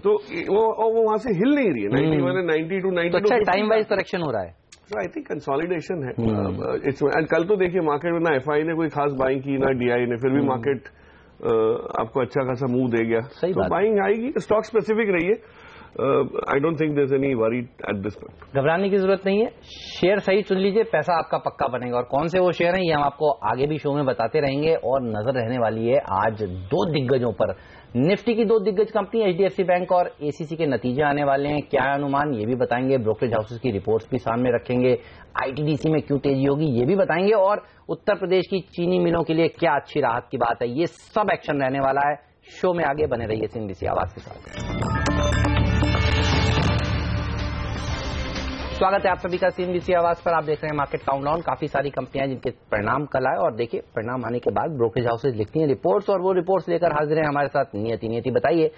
तो वो वहां से हिल नहीं रही है। 91 90 to 92। अच्छा, टाइम वाइज करेक्शन हो रहा है। आई थिंक कंसोलिडेशन है। कल तो देखिए मार्केट में ना एफआई ने कोई खास बाइंग की, ना डीआई ने, फिर भी मार्केट आपको अच्छा खासा मूव दे गया। सही तो बाइंग आएगी, स्टॉक स्पेसिफिक रही है। I don't think there is any worry at this point. घबराने की जरूरत नहीं है, शेयर सही चुन लीजिए, पैसा आपका पक्का बनेगा। और कौन से वो शेयर हैं ये हम आपको आगे भी शो में बताते रहेंगे। और नजर रहने वाली है आज दो दिग्गजों पर। निफ्टी की दो दिग्गज कंपनी एचडीएफसी बैंक और एसीसी के नतीजे आने वाले हैं, क्या अनुमान ये भी बताएंगे। ब्रोकरेज हाउसेस की रिपोर्ट्स भी सामने रखेंगे। आईटीडीसी में क्यों तेजी होगी ये भी बताएंगे। और उत्तर प्रदेश की चीनी मिलों के लिए क्या अच्छी राहत की बात है, ये सब एक्शन रहने वाला है। शो में आगे बने रहिए सीएनबीसी आवाज के साथ। स्वागत है आप सभी का सीएनबीसी आवाज पर। आप देख रहे हैं मार्केट काउंटडाउन। काफी सारी कंपनियां जिनके परिणाम कल आए, और देखिए परिणाम आने के बाद ब्रोकरेज हाउसेज लिखती हैं रिपोर्ट्स, और वो रिपोर्ट्स लेकर हाजिर हैं हमारे साथ नियति। बताइए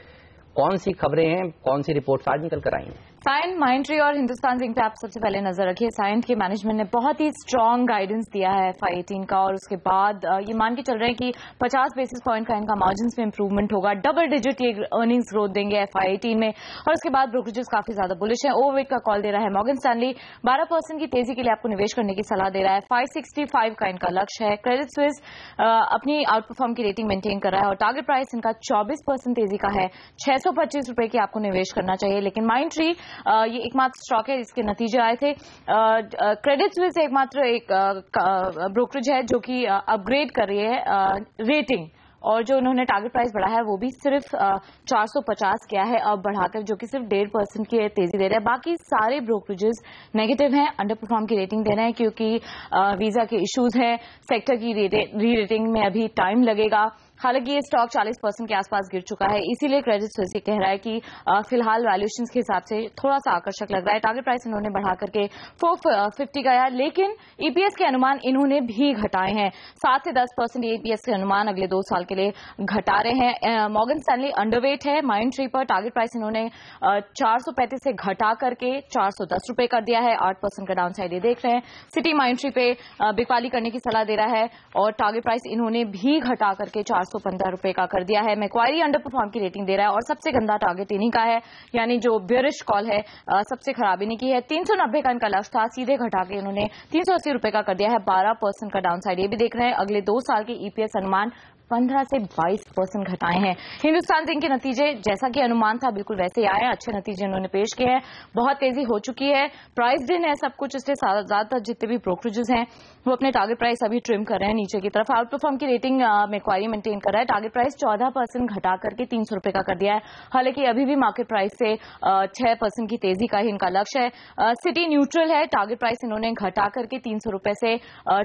कौन सी खबरें हैं, कौन सी रिपोर्ट्स आज निकल कर आई हैं। साइंट, माइंडट्री और हिंदुस्तान जिंक पे आप सबसे पहले नजर रखिए। साइंट के मैनेजमेंट ने बहुत ही स्ट्रांग गाइडेंस दिया है FY18 का, और उसके बाद ये मान के चल रहे हैं कि 50 बेसिस पॉइंट का इनका मार्जिन में इंप्रूवमेंट होगा। डबल डिजिट ये अर्निंग्स ग्रोथ देंगे FY18 में। और उसके बाद ब्रोकरेजेस काफी ज्यादा बुलिश है। ओवरवेट का कॉल दे रहा है मॉर्गन स्टैनली। 12% की तेजी के लिए आपको निवेश करने की सलाह दे रहा है। 565 का इनका लक्ष्य है। क्रेडिट स्विस अपनी आउट परफॉर्म की रेटिंग मेंटेन कर रहा है, और टारगेट प्राइस इनका 24% तेजी का है। 625 रुपए की आपको निवेश करना चाहिए। लेकिन माइंडट्री ये एकमात्र स्टॉक है जिसके नतीजे आए थे। क्रेडिट स्विस एकमात्र एक ब्रोकरेज है जो कि अपग्रेड कर रही है रेटिंग, और जो उन्होंने टारगेट प्राइस बढ़ाया है वो भी सिर्फ 450 किया है अब बढ़ाकर, जो कि सिर्फ 1.5% की तेजी दे रहा है। बाकी सारे ब्रोकरेजेस नेगेटिव हैं, अंडर परफॉर्म की रेटिंग दे रहे हैं, क्योंकि वीजा के इश्यूज हैं। सेक्टर की री रेटिंग में अभी टाइम लगेगा। हालांकि ये स्टॉक 40% के आसपास गिर चुका है, इसीलिए क्रेडिट स्विस कह रहा है कि फिलहाल वैल्यूएशंस के हिसाब से थोड़ा सा आकर्षक लग रहा है। टारगेट प्राइस इन्होंने बढ़ा करके 450 गया, लेकिन ईपीएस के अनुमान इन्होंने भी घटाए हैं। 7 से 10% ईपीएस के अनुमान अगले 2 साल के लिए घटा रहे हैं। मॉर्गन स्टैनली अंडरवेट है माइंड ट्री पर। टारगेट प्राइस इन्होंने 435 से घटा करके 410 रुपए कर दिया है। 8% का डाउन साइड ये देख रहे हैं। सिटी माइंड ट्री पे बिकवाली करने की सलाह दे रहा है और टारगेट प्राइस इन्होंने भी घटा करके 415 रुपए का कर दिया है। मैक्वारी अंडर परफॉर्म की रेटिंग दे रहा है और सबसे गंदा टारगेट इन्हीं का है, यानी जो बेयरिश कॉल है सबसे खराब इन्हीं की है। 390 का इनका लक्ष्य था, सीधे घटा के इन्होंने 380 रुपए का कर दिया है। 12% का डाउन साइड ये भी देख रहे हैं। अगले 2 साल के ईपीएस अनुमान 15 से 22% घटाए हैं। हिंदुस्तान जिंक के नतीजे जैसा कि अनुमान था बिल्कुल वैसे ही आए। अच्छे नतीजे उन्होंने पेश किए हैं। बहुत तेजी हो चुकी है, प्राइस दिन है सब कुछ, इसलिए ज्यादातर जितने भी ब्रोकरेजेस हैं वो अपने टारगेट प्राइस अभी ट्रिम कर रहे हैं नीचे की तरफ। आउट परफॉर्म की रेटिंग मैक्वारी मेंटेन कर रहा है। टारगेट प्राइस 14% घटा करके 300 रुपए का कर दिया है। हालांकि अभी भी मार्केट प्राइस से 6% की तेजी का ही इनका लक्ष्य है। सिटी न्यूट्रल है, टारगेट प्राइस इन्होंने घटा करके 300 रुपए से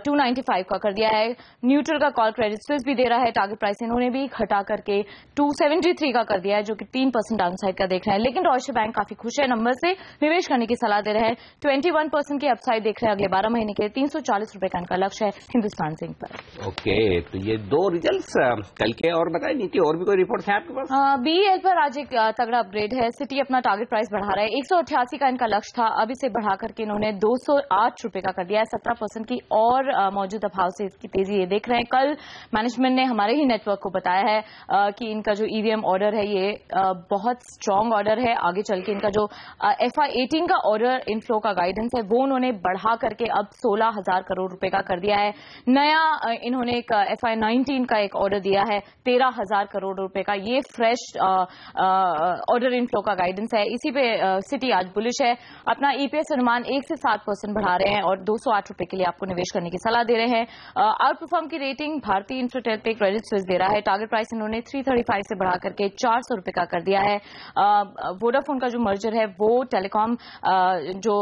295 का कर दिया है। न्यूट्रल का कॉल क्रेडिट स्विस भी दे रहा है। टारगेट प्राइस इन्होंने भी घटा करके 273 का कर दिया है, जो कि 3% डाउनसाइड का देख रहे हैं। लेकिन डॉयचे बैंक काफी खुश है, नंबर से निवेश करने की सलाह दे रहे हैं। 21% की अपसाइड देख रहे हैं अगले 12 महीने के। 340 रुपए का इनका लक्ष्य है हिंदुस्तान जिंक पर। ओके, तो ये 2 रिजल्ट्स कल के। और बताइए नीति, और भी कोई रिपोर्ट है आपके पास? बीएल पर आज एक तगड़ा अपग्रेड है। सिटी अपना टारगेट प्राइस बढ़ा रहा है। 188 का इनका लक्ष्य था, अब इसे बढ़ा करके इन्होंने 208 रुपए का कर दिया है। 17% की और मौजूदा भाव से इसकी तेजी ये देख रहे हैं। कल मैनेजमेंट ने हमारे ही नेटवर्क को बताया है कि इनका जो ईवीएम ऑर्डर है ये बहुत स्ट्रांग ऑर्डर है। आगे चल के इनका जो FY18 का ऑर्डर इनफ्लो का गाइडेंस है वो उन्होंने बढ़ा करके अब 16,000 करोड़ रुपए का कर दिया है। नया इन्होंने एक FY19 का एक ऑर्डर दिया है 13,000 करोड़ रुपए का। ये फ्रेश ऑर्डर इनफ्लो का गाइडेंस है। इसी पे सिटी आज बुलिश है। अपना ईपीएस अनुमान 1 से 7% बढ़ा रहे हैं और 208 रुपए के लिए आपको निवेश करने की सलाह दे रहे हैं। आउट परफॉर्म की रेटिंग भारतीय इंफ्राटेल पे क्रेडिट स्विस दे रहा है। टारगेट प्राइस इन्होंने 335 से बढ़ा करके 400 रुपए का कर दिया है। वोडाफोन का जो मर्जर है वो टेलीकॉम जो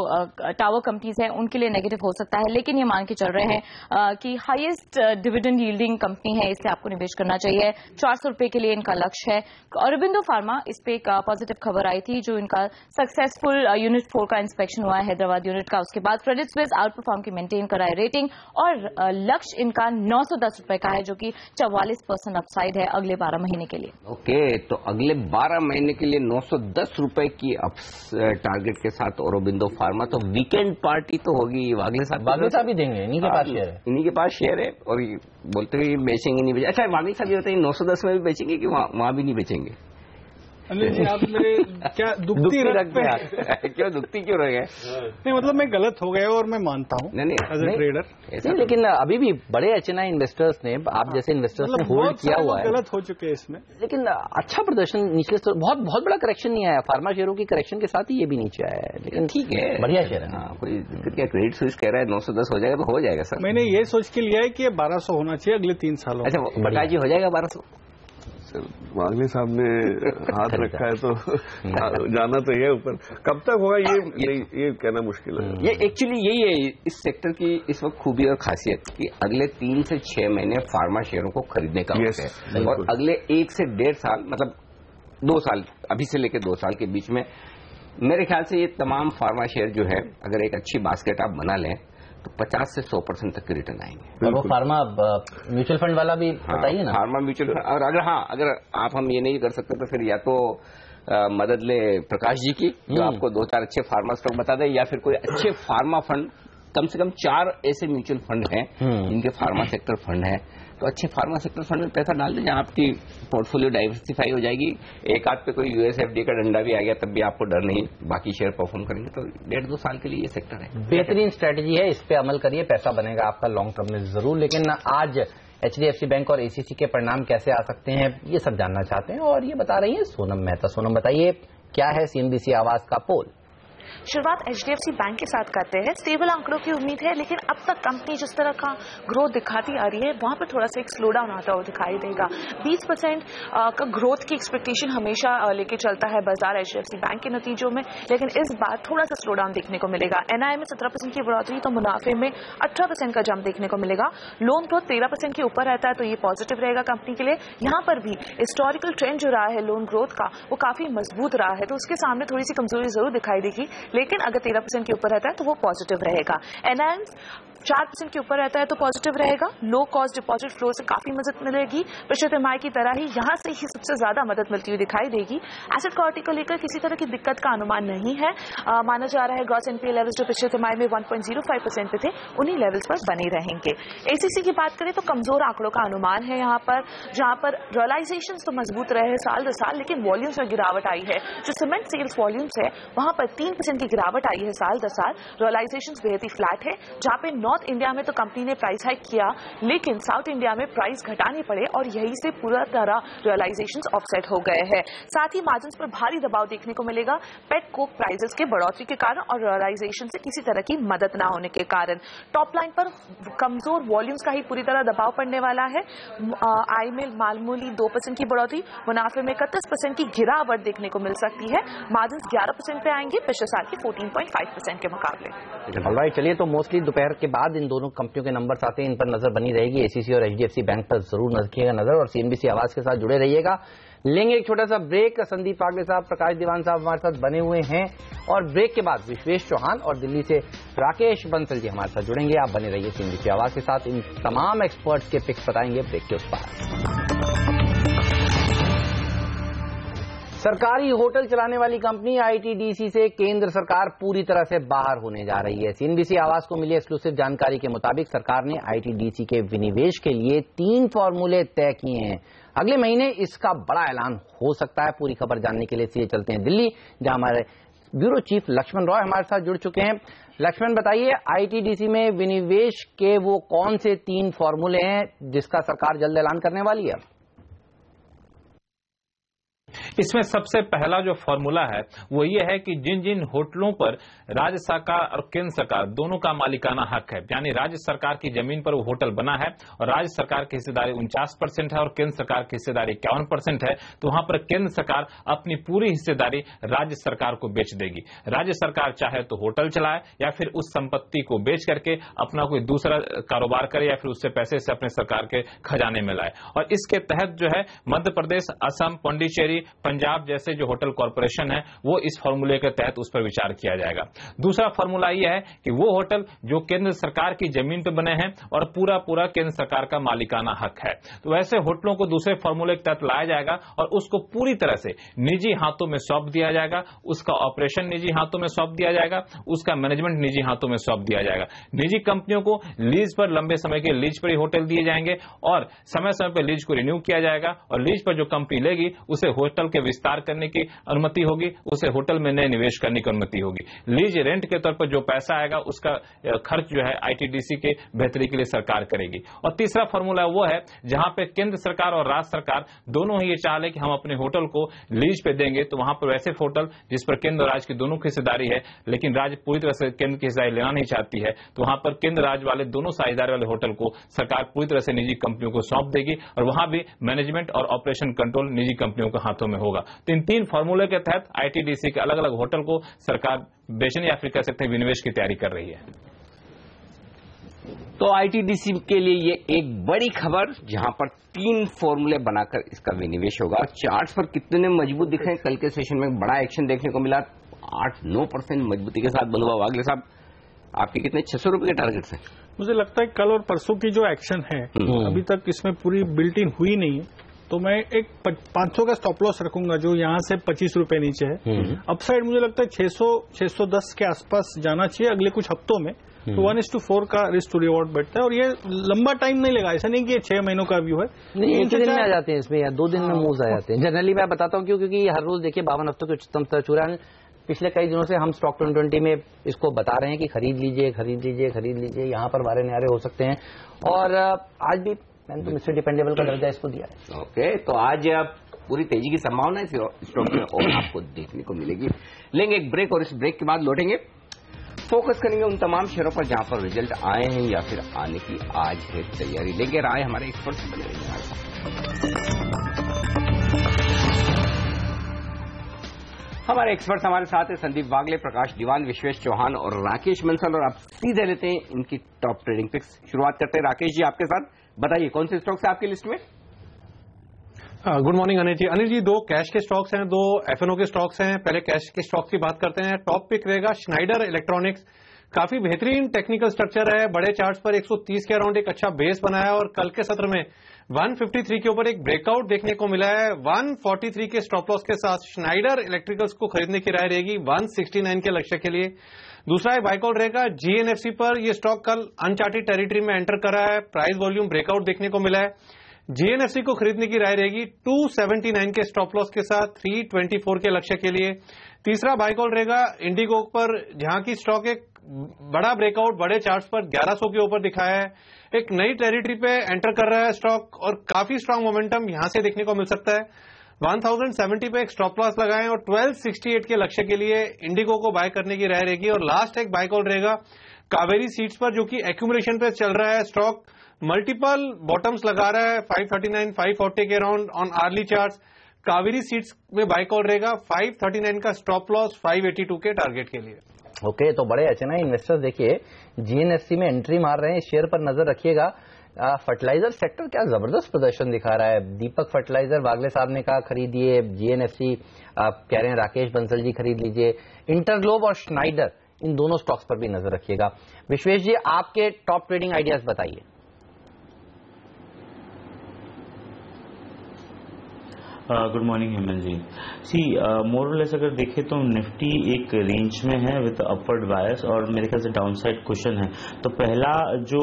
टावर कंपनीज हैं उनके लिए नेगेटिव हो सकता है, लेकिन ये मान के चल रहे हैं कि हाईएस्ट डिविडेंड यील्डिंग कंपनी है, इसलिए आपको निवेश करना चाहिए। 400 रुपए के लिए इनका लक्ष्य है। औरबिंदो फार्मा, इस पे एक पॉजिटिव खबर आई थी, जो इनका सक्सेसफुल यूनिट 4 का इंस्पेक्शन हुआ है हैदराबाद यूनिट का। उसके बाद क्रेडिट स्विस आउट परफॉर्म की मेंटेन कराए रेटिंग और लक्ष्य इनका 910 रुपए का है, जो कि 44% अपसाइड है अगले 12 महीने के लिए। ओके, तो अगले 12 महीने के लिए 910 रुपए की टारगेट के साथ औरबिंदो फार्मा। तो वीकेंड पार्टी तो होगी, वागले साहब भी देंगे, इन्हीं के पास शेयर है। इन्हीं के पास शेयर है और बोलते हुए बेचेंगे नहीं बेचेंगे। अच्छा, वागले साहब ये बताइए 910 में भी बेचेंगे कि वहां भी नहीं बेचेंगे? अनिल जी, आप मेरे क्या दुखती रख पे क्यों दुखती क्यों रह गए? नहीं, मतलब मैं गलत हो गया और मैं मानता हूँ एज ए ट्रेडर। नहीं, लेकिन अभी भी बड़े HNI इन्वेस्टर्स ने, आप जैसे इन्वेस्टर्स ने होल्ड किया हुआ है, गलत हो चुके हैं इसमें। लेकिन अच्छा प्रदर्शन निचले स्तर, बहुत बड़ा करेक्शन नहीं आया। फार्मा शेयरों की करेक्शन के साथ ही ये भी नीचे आया है, लेकिन ठीक है, बढ़िया शेयर है। कोई क्या क्रेडिट स्विस कह रहा है 910 हो जाएगा तो हो जाएगा सर। मैंने ये सोच के लिया है कि ये 1200 होना चाहिए अगले 3 सालों। अच्छा, बटा जी हो जाएगा 1200? वागले साहब ने हाथ रखा है तो जाना तो है ऊपर। कब तक होगा ये कहना मुश्किल है। ये एक्चुअली यही है इस सेक्टर की इस वक्त खूबी और खासियत कि अगले 3 से 6 महीने फार्मा शेयरों को खरीदने का वक्त है और अगले 1 से 1.5 साल, मतलब 2 साल, अभी से लेकर 2 साल के बीच में मेरे ख्याल से ये तमाम फार्मा शेयर जो है, अगर एक अच्छी बास्केट आप बना लें तो 50 से 100% तक के रिटर्न आएंगे। और वो फार्मा म्यूचुअल फंड वाला भी बताइए ना। फार्मा म्यूचुअल फंड, और अगर आप हम ये नहीं कर सकते तो फिर या तो मदद ले प्रकाश जी की, जो आपको 2-4 अच्छे फार्मा स्टॉक बता दे, या फिर कोई अच्छे फार्मा फंड, कम से कम 4 ऐसे म्यूचुअल फंड हैं जिनके फार्मा सेक्टर फंड है, तो अच्छे फार्मा सेक्टर फंड में पैसा डाल दीजिए, आपकी पोर्टफोलियो डाइवर्सिफाई हो जाएगी। एक आध पे कोई USFD का डंडा भी आ गया तब भी आपको डर नहीं, बाकी शेयर परफॉर्म करेंगे। तो 1.5-2 साल के लिए ये सेक्टर है, बेहतरीन स्ट्रेटेजी है, इस पे अमल करिए, पैसा बनेगा आपका लॉन्ग टर्म में जरूर। लेकिन आज HDFC बैंक और ACC के परिणाम कैसे आ सकते हैं, ये सब जानना चाहते हैं और ये बता रही है सोनम मेहता। सोनम, बताइए क्या है CNBC आवाज का पोल? शुरुआत HDFC बैंक के साथ करते हैं। स्टेबल आंकड़ों की उम्मीद है, लेकिन अब तक कंपनी जिस तरह का ग्रोथ दिखाती आ रही है वहां पर थोड़ा सा एक स्लो डाउन आता हुआ दिखाई देगा। 20% का ग्रोथ की एक्सपेक्टेशन हमेशा लेके चलता है बाजार HDFC बैंक के नतीजों में, लेकिन इस बार थोड़ा सा स्लो डाउन देखने को मिलेगा। NII में 17% की बढ़ोतरी तो मुनाफे में 18% का जंप देखने को मिलेगा। लोन ग्रोथ 13% के ऊपर रहता है तो ये पॉजिटिव रहेगा कंपनी के लिए। यहाँ पर भी हिस्टोरिकल ट्रेंड जो रहा है लोन ग्रोथ का वो काफी मजबूत रहा है, तो उसके सामने थोड़ी सी कमजोरी जरूर दिखाई देगी, लेकिन अगर 13% के ऊपर रहता है तो वो पॉजिटिव रहेगा। NIM 4% के ऊपर रहता है तो पॉजिटिव रहेगा। लो कॉस्ट डिपॉजिट फ्लो से काफी मदद मिलेगी। पिछले तिमाही की तरह ही यहाँ से ही सबसे ज्यादा मदद मिलती हुई दिखाई देगी। एसेट क्वालिटी को लेकर किसी तरह की दिक्कत का अनुमान नहीं है। माना जा रहा है ग्रॉस NPA लेवल्स जो पिछले तिमाही में 1.05% पे थे उन्हीं लेवल्स पर बने रहेंगे। ACC की बात करें तो कमजोर आंकड़ों का अनुमान है यहाँ पर, जहां पर रियलाइजेशन तो मजबूत रहे साल दर साल, लेकिन वॉल्यूम्स में गिरावट आई है। जो सीमेंट सेल्स वॉल्यूम्स है वहां पर 3% की गिरावट आई है साल दर साल। रियलाइजेशन बेहद ही फ्लैट है, जहां पे नॉर्थ इंडिया में तो कंपनी ने प्राइस हाइक किया, लेकिन साउथ इंडिया में प्राइस घटाने पड़े और यही से पूरा तरह रियलाइजेशंस ऑफसेट हो गए हैं। साथ ही मार्जिन्स पर भारी दबाव देखने को मिलेगा पेट कोक प्राइसेस के बढ़ोतरी के कारण और रियलाइजेशन से किसी तरह की मदद ना होने के कारण। टॉप लाइन पर कमजोर वॉल्यूम्स का ही पूरी तरह दबाव पड़ने वाला है। आई में मामूली 2% की बढ़ोतरी, मुनाफे में 31% की गिरावट देखने को मिल सकती है। मार्जिन्स 11% पे आएंगे पिछले साल के 14.5% के मुकाबले। चलिए, तो मोस्टली दोपहर के बाद इन दोनों कंपनियों के नंबर्स आते हैं, इन पर नजर बनी रहेगी। ACC और HDFC बैंक पर जरूर रखिएगा नजर और CNBC आवाज के साथ जुड़े रहिएगा। लेंगे एक छोटा सा ब्रेक। संदीप पागले साहब, प्रकाश दीवान साहब हमारे साथ बने हुए हैं और ब्रेक के बाद विश्वेश चौहान और दिल्ली से राकेश बंसल जी हमारे साथ जुड़ेंगे। आप बने रहिए CNBC आवाज के साथ। इन तमाम एक्सपर्ट्स के पिक्स बताएंगे ब्रेक के उस पार। सरकारी होटल चलाने वाली कंपनी ITDC से केंद्र सरकार पूरी तरह से बाहर होने जा रही है। CNBC आवाज को मिली एक्सक्लूसिव जानकारी के मुताबिक सरकार ने ITDC के विनिवेश के लिए 3 फॉर्मूले तय किए हैं। अगले महीने इसका बड़ा ऐलान हो सकता है। पूरी खबर जानने के लिए सीधे चलते हैं दिल्ली, जहां हमारे ब्यूरो चीफ लक्ष्मण रॉय हमारे साथ जुड़ चुके हैं। लक्ष्मण, बताइए, ITDC में विनिवेश के वो कौन से 3 फॉर्मूले हैं जिसका सरकार जल्द ऐलान करने वाली है? इसमें सबसे पहला जो फॉर्मूला है वो ये है कि जिन जिन होटलों पर राज्य सरकार और केंद्र सरकार दोनों का मालिकाना हक है, यानी राज्य सरकार की जमीन पर वो होटल बना है और राज्य सरकार की हिस्सेदारी 49% है और केंद्र सरकार की हिस्सेदारी 51% है, तो वहां पर केंद्र सरकार अपनी पूरी हिस्सेदारी राज्य सरकार को बेच देगी। राज्य सरकार चाहे तो होटल चलाए या फिर उस संपत्ति को बेच करके अपना कोई दूसरा कारोबार करे या फिर उससे पैसे से अपने सरकार के खजाने में लाए। और इसके तहत जो है मध्य प्रदेश, असम, पांडिचेरी, पंजाब जैसे जो होटल कॉर्पोरेशन है वो इस फॉर्मूले के तहत उस पर विचार किया जाएगा। दूसरा फॉर्मूला यह है कि वो होटल जो केंद्र सरकार की जमीन पर बने हैं और पूरा पूरा केंद्र सरकार का मालिकाना हक है, तो वैसे होटलों को दूसरे फॉर्मूले के तहत लाया जाएगा और उसको पूरी तरह से निजी हाथों में सौंप दिया जाएगा। उसका ऑपरेशन निजी हाथों में सौंप दिया जाएगा, उसका मैनेजमेंट निजी हाथों में सौंप दिया जाएगा। निजी कंपनियों को लीज पर, लंबे समय के लीज पर ही होटल दिए जाएंगे और समय समय पर लीज को रिन्यू किया जाएगा और लीज पर जो कंपनी लेगी उसे होटल के विस्तार करने की अनुमति होगी, उसे होटल में नए निवेश करने की अनुमति होगी। लीज रेंट के तौर पर जो पैसा आएगा उसका खर्च जो है ITDC के बेहतरी के लिए सरकार करेगी। और तीसरा फॉर्मूला वो है जहां पे केंद्र सरकार और राज्य सरकार दोनों ही ये चाह ले कि हम अपने होटल को लीज पे देंगे, तो वहां पर वैसे होटल जिस पर केंद्र और राज्य की दोनों की हिस्सेदारी है लेकिन राज्य पूरी तरह से केंद्र की हिस्सेदारी लेना नहीं चाहती है, तो वहां पर केंद्र राज्य वाले दोनों साझेदारी वाले होटल को सरकार पूरी तरह से निजी कंपनियों को सौंप देगी और वहां भी मैनेजमेंट और ऑपरेशन कंट्रोल निजी कंपनियों के हाथों में होगा। तो इन 3 फॉर्मूले के तहत ITDC के अलग अलग होटल को सरकार बेचने या फिर कह सकते हैं विनिवेश की तैयारी कर रही है। तो ITDC के लिए ये एक बड़ी खबर, जहां पर 3 फॉर्मूले बनाकर इसका विनिवेश होगा। चार्ट्स पर कितने मजबूत दिख रहे हैं, कल के सेशन में बड़ा एक्शन देखने को मिला, 8-9% मजबूती के साथ बंद हुआ। वागले साहब, आपके कितने 600 रुपए के टारगेट है? मुझे लगता है कल और परसों की जो एक्शन है अभी तक इसमें पूरी बिल्ट इन हुई नहीं है, तो मैं एक 500 का स्टॉप लॉस रखूंगा जो यहां से 25 रुपए नीचे है। अपसाइड मुझे लगता है 600-610 के आसपास जाना चाहिए अगले कुछ हफ्तों में। तो 1:4 का रिस्क टू रिवॉर्ड बैठता है और ये लंबा टाइम नहीं लेगा। ऐसा नहीं कि ये 6 महीनों का व्यू है, नहीं, 1 दिन में आ जाते हैं इसमें या 2 दिन में मूव्स आ जाते हैं। जनरली मैं बताता हूँ क्योंकि हर रोज देखिए 52 हफ्तों के उच्चतम स्तर छू रहा है। पिछले कई दिनों से हम स्टॉक 2020 में इसको बता रहे हैं कि खरीद लीजिए, खरीद लीजिए, खरीद लीजिए, यहाँ पर वारे न्यारे हो सकते हैं और आज भी मैंने तो मिस्टर डिपेंडेबल का दर्जा इसको दिया है। ओके, तो आज पूरी तेजी की संभावना है स्टॉक में और आपको देखने को मिलेगी। लेंगे एक ब्रेक और इस ब्रेक के बाद लौटेंगे, फोकस करेंगे उन तमाम शेयरों पर जहां पर रिजल्ट आए हैं या फिर आने की आज है तैयारी। लेंगे राय हमारे एक्सपर्ट से, बने रहिए हमारे साथ। हमारे एक्सपर्ट्स हमारे साथ हैं संदीप वागले, प्रकाश दीवान, विश्वेश चौहान और राकेश बंसल, और आप सीधे लेते हैं इनकी टॉप ट्रेडिंग पिक्स। शुरुआत करते हैं राकेश जी आपके साथ, बताइए कौन से स्टॉक्स है आपकी लिस्ट में? गुड मॉर्निंग अनिल जी। अनिल जी, दो कैश के स्टॉक्स हैं, दो एफएनओ के स्टॉक्स हैं। पहले कैश के स्टॉक्स की बात करते हैं। टॉप पिक रहेगा स्नाइडर इलेक्ट्रॉनिक्स। काफी बेहतरीन टेक्निकल स्ट्रक्चर है, बड़े चार्ट्स पर 130 के अराउंड एक अच्छा बेस बनाया है और कल के सत्र में 153 के ऊपर एक ब्रेकआउट देखने को मिला है। 143 के स्टॉप लॉस के साथ स्नाइडर इलेक्ट्रिकल्स को खरीदने की राय रहेगी 169 के लक्ष्य के लिए। दूसरा एक बाय कॉल रहेगा जीएनएफसी पर। यह स्टॉक कल अनचार्टेड टेरिटरी में एंटर करा है, प्राइस वॉल्यूम ब्रेकआउट देखने को मिला है। जीएनएफसी को खरीदने की राय रहेगी 279 के स्टॉप लॉस के साथ 324 के लक्ष्य के लिए। तीसरा बाय कॉल रहेगा इंडिगो पर, जहां की स्टॉक एक बड़ा ब्रेकआउट बड़े चार्ट्स पर 1100 के ऊपर दिखाया है। एक नई टेरिटरी पे एंटर कर रहा है स्टॉक और काफी स्ट्रांग मोमेंटम यहां से देखने को मिल सकता है। 1070 पे एक स्टॉप लॉस लगाएं और 1268 के लक्ष्य के लिए इंडिगो को बाय करने की राय रहेगी। और लास्ट एक बाय कॉल रहेगा कावेरी सीड्स पर, जो कि एक्यूमुलेशन पे चल रहा है। स्टॉक मल्टीपल बॉटम्स लगा रहा है 539 540 के around on early charts. Kaveri seeds में बाय कॉल रहेगा 539 का स्टॉप लॉस 582 के टारगेट के लिए। ओके, तो बड़े अच्छे ना इन्वेस्टर्स देखिए जीएनएफसी में एंट्री मार रहे हैं, शेयर पर नजर रखिएगा। फर्टिलाइजर सेक्टर क्या जबरदस्त प्रदर्शन दिखा रहा है। दीपक फर्टिलाइजर वागले साहब ने कहा खरीदिए, जीएनएफसी आप कह रहे हैं राकेश बंसल जी खरीद लीजिए, इंटरग्लोब और स्नाइडर, इन दोनों स्टॉक्स पर भी नजर रखिएगा। विश्वेश जी, आपके टॉप ट्रेडिंग आइडियाज बताइए। गुड मॉर्निंग हेमंत जी। सी मोर और लेस अगर देखें तो निफ्टी एक रेंज में है विद अपवर्ड बायस और मेरे ख्याल से डाउनसाइड कुशन है। तो पहला जो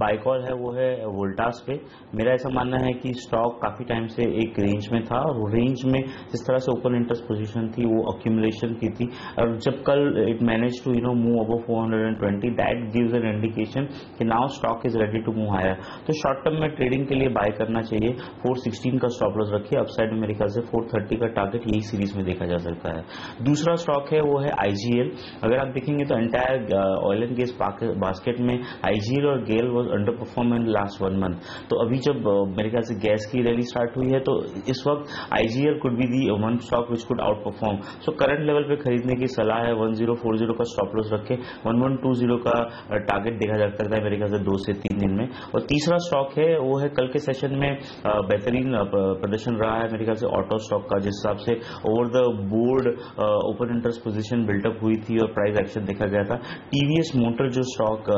बाय कॉल है वो है वोल्टास पे। मेरा ऐसा मानना है कि स्टॉक काफी टाइम से एक रेंज में था और रेंज में जिस तरह से ओपन इंटरेस्ट पोजीशन थी वो अक्यूमुलेशन की थी, और जब कल it manage to move above 420, that gives an indication कि now stock is ready to move higher. तो शॉर्ट टर्म में ट्रेडिंग के लिए बाय करना चाहिए। 416 का स्टॉप लॉस रखिए, अपसाइड मेरे ख्याल से 430 का टारगेट यही सीरीज में देखा जा सकता है। दूसरा स्टॉक है वो है आईजीएल। अगर आप देखेंगे तो entire oil and gas basket में आईजीएल और GAIL was underperform in last 1 month. तो अभी जब मेरे ख्याल से गैस की रैली स्टार्ट हुई है तो इस वक्त IGL could be the one stock which could out perform. So current level पे खरीदने की सलाह है। 1040 का स्टॉप लॉस रखे, 1120 का टारगेट देखा जा सकता है मेरे ख्याल से 2 से 3 दिन में। और तीसरा स्टॉक है वो है कल के सेशन में बेहतरीन प्रदर्शन रहा है मेरे ख्याल से ऑटो स्टॉक का, जिस हिसाब से over the board open interest position buildup हुई थी और प्राइस एक्शन देखा गया था। टीवीएस मोटर जो स्टॉक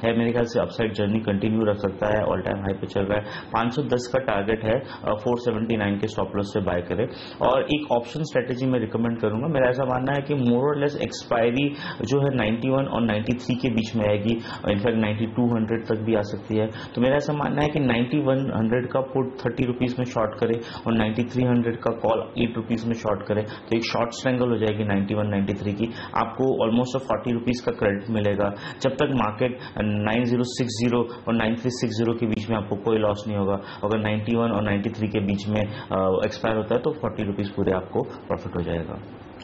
है मेरे ख्याल से अपसाइड जर्नी कंटिन्यू रख सकता है, ऑल टाइम हाई पे चल रहा है। 510 का टारगेट है, 479 के स्टॉप लॉस से बाय करें। और एक ऑप्शन स्ट्रेटेजी में रिकमेंड करूंगा। मेरा ऐसा मानना है कि मोर और लेस एक्सपायरी जो है 91 और 93 के बीच में आएगी, इनफैक्ट 9200 तक भी आ सकती है। तो मेरा ऐसा मानना है कि 9100 का पुट 30 रुपीज में शॉर्ट करे और 9300 का कॉल 8 रुपीज में शॉर्ट करें, तो एक शॉर्ट स्ट्रेंगल हो जाएगी 91 93 की। आपको ऑलमोस्ट 40 रुपीज का क्रेडिट मिलेगा। जब तक मार्केट 9060 और 9360 के बीच में आपको कोई लॉस नहीं होगा। अगर 91 और 93 के बीच में एक्सपायर होता है तो 40 रुपीज पूरे आपको प्रॉफिट हो जाएगा।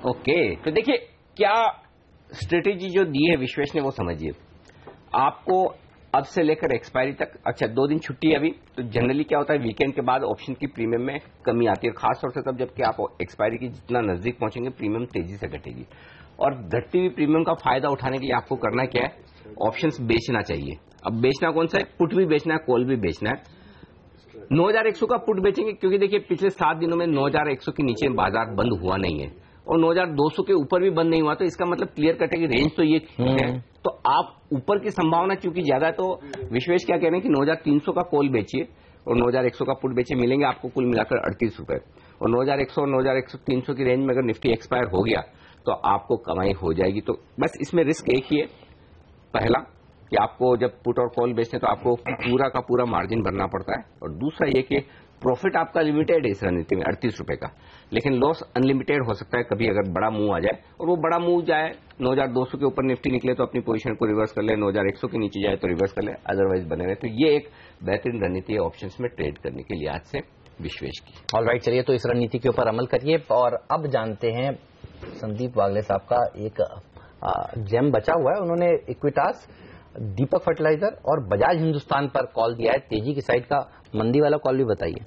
ओके, तो देखिए क्या स्ट्रेटेजी जो दी है विश्वेश ने वो समझिए। आपको अब से लेकर एक्सपायरी तक, अच्छा 2 दिन छुट्टी है अभी, तो जनरली क्या होता है वीकेंड के बाद ऑप्शन की प्रीमियम में कमी आती है, खासतौर से तब जबकि आप एक्सपायरी की जितना नजदीक पहुंचेंगे प्रीमियम तेजी से घटेगी। और घटती हुई प्रीमियम का फायदा उठाने के लिए आपको करना क्या है, ऑप्शंस बेचना चाहिए। अब बेचना कौन सा है, पुट भी बेचना है, कॉल भी बेचना है। 9100 का पुट बेचेंगे क्योंकि देखिए पिछले 7 दिनों में 9100 के नीचे बाजार बंद हुआ नहीं है और 9200 के ऊपर भी बंद नहीं हुआ, तो इसका मतलब क्लियर कट है कि रेंज तो ये है। तो आप ऊपर की संभावना चूंकि ज्यादा है, तो विश्वेश क्या कह रहे हैं कि 9300 का कॉल बेचिए और 9100 का पुट बेचिए, मिलेंगे आपको कुल मिलाकर 38 रुपए। और 9100 और 9300 की रेंज में अगर निफ्टी एक्सपायर हो गया तो आपको कमाई हो जाएगी। तो बस इसमें रिस्क एक ही है, पहला कि आपको जब पुट और कॉल बेचते हैं तो आपको पूरा का पूरा मार्जिन भरना पड़ता है, और दूसरा ये कि प्रॉफिट आपका लिमिटेड है इस रणनीति में 38 रुपए का, लेकिन लॉस अनलिमिटेड हो सकता है कभी अगर बड़ा मूव आ जाए। और वो बड़ा मूव जाए 9200 के ऊपर निफ्टी निकले तो अपनी पोजीशन को रिवर्स कर ले, 9100 के नीचे जाए तो रिवर्स कर ले, अदरवाइज बने रहे। तो ये एक बेहतरीन रणनीति है ऑप्शंस में ट्रेड करने के लिहाज से विश्वेश की। ऑलराइट, चलिए तो इस रणनीति के ऊपर अमल करिए। और अब जानते हैं संदीप वागले साहब का एक जेम बचा हुआ है। उन्होंने इक्विटास, दीपक फर्टिलाइजर और बजाज हिंदुस्तान पर कॉल दिया है। तेजी की साइड का मंदी वाला कॉल भी बताइए।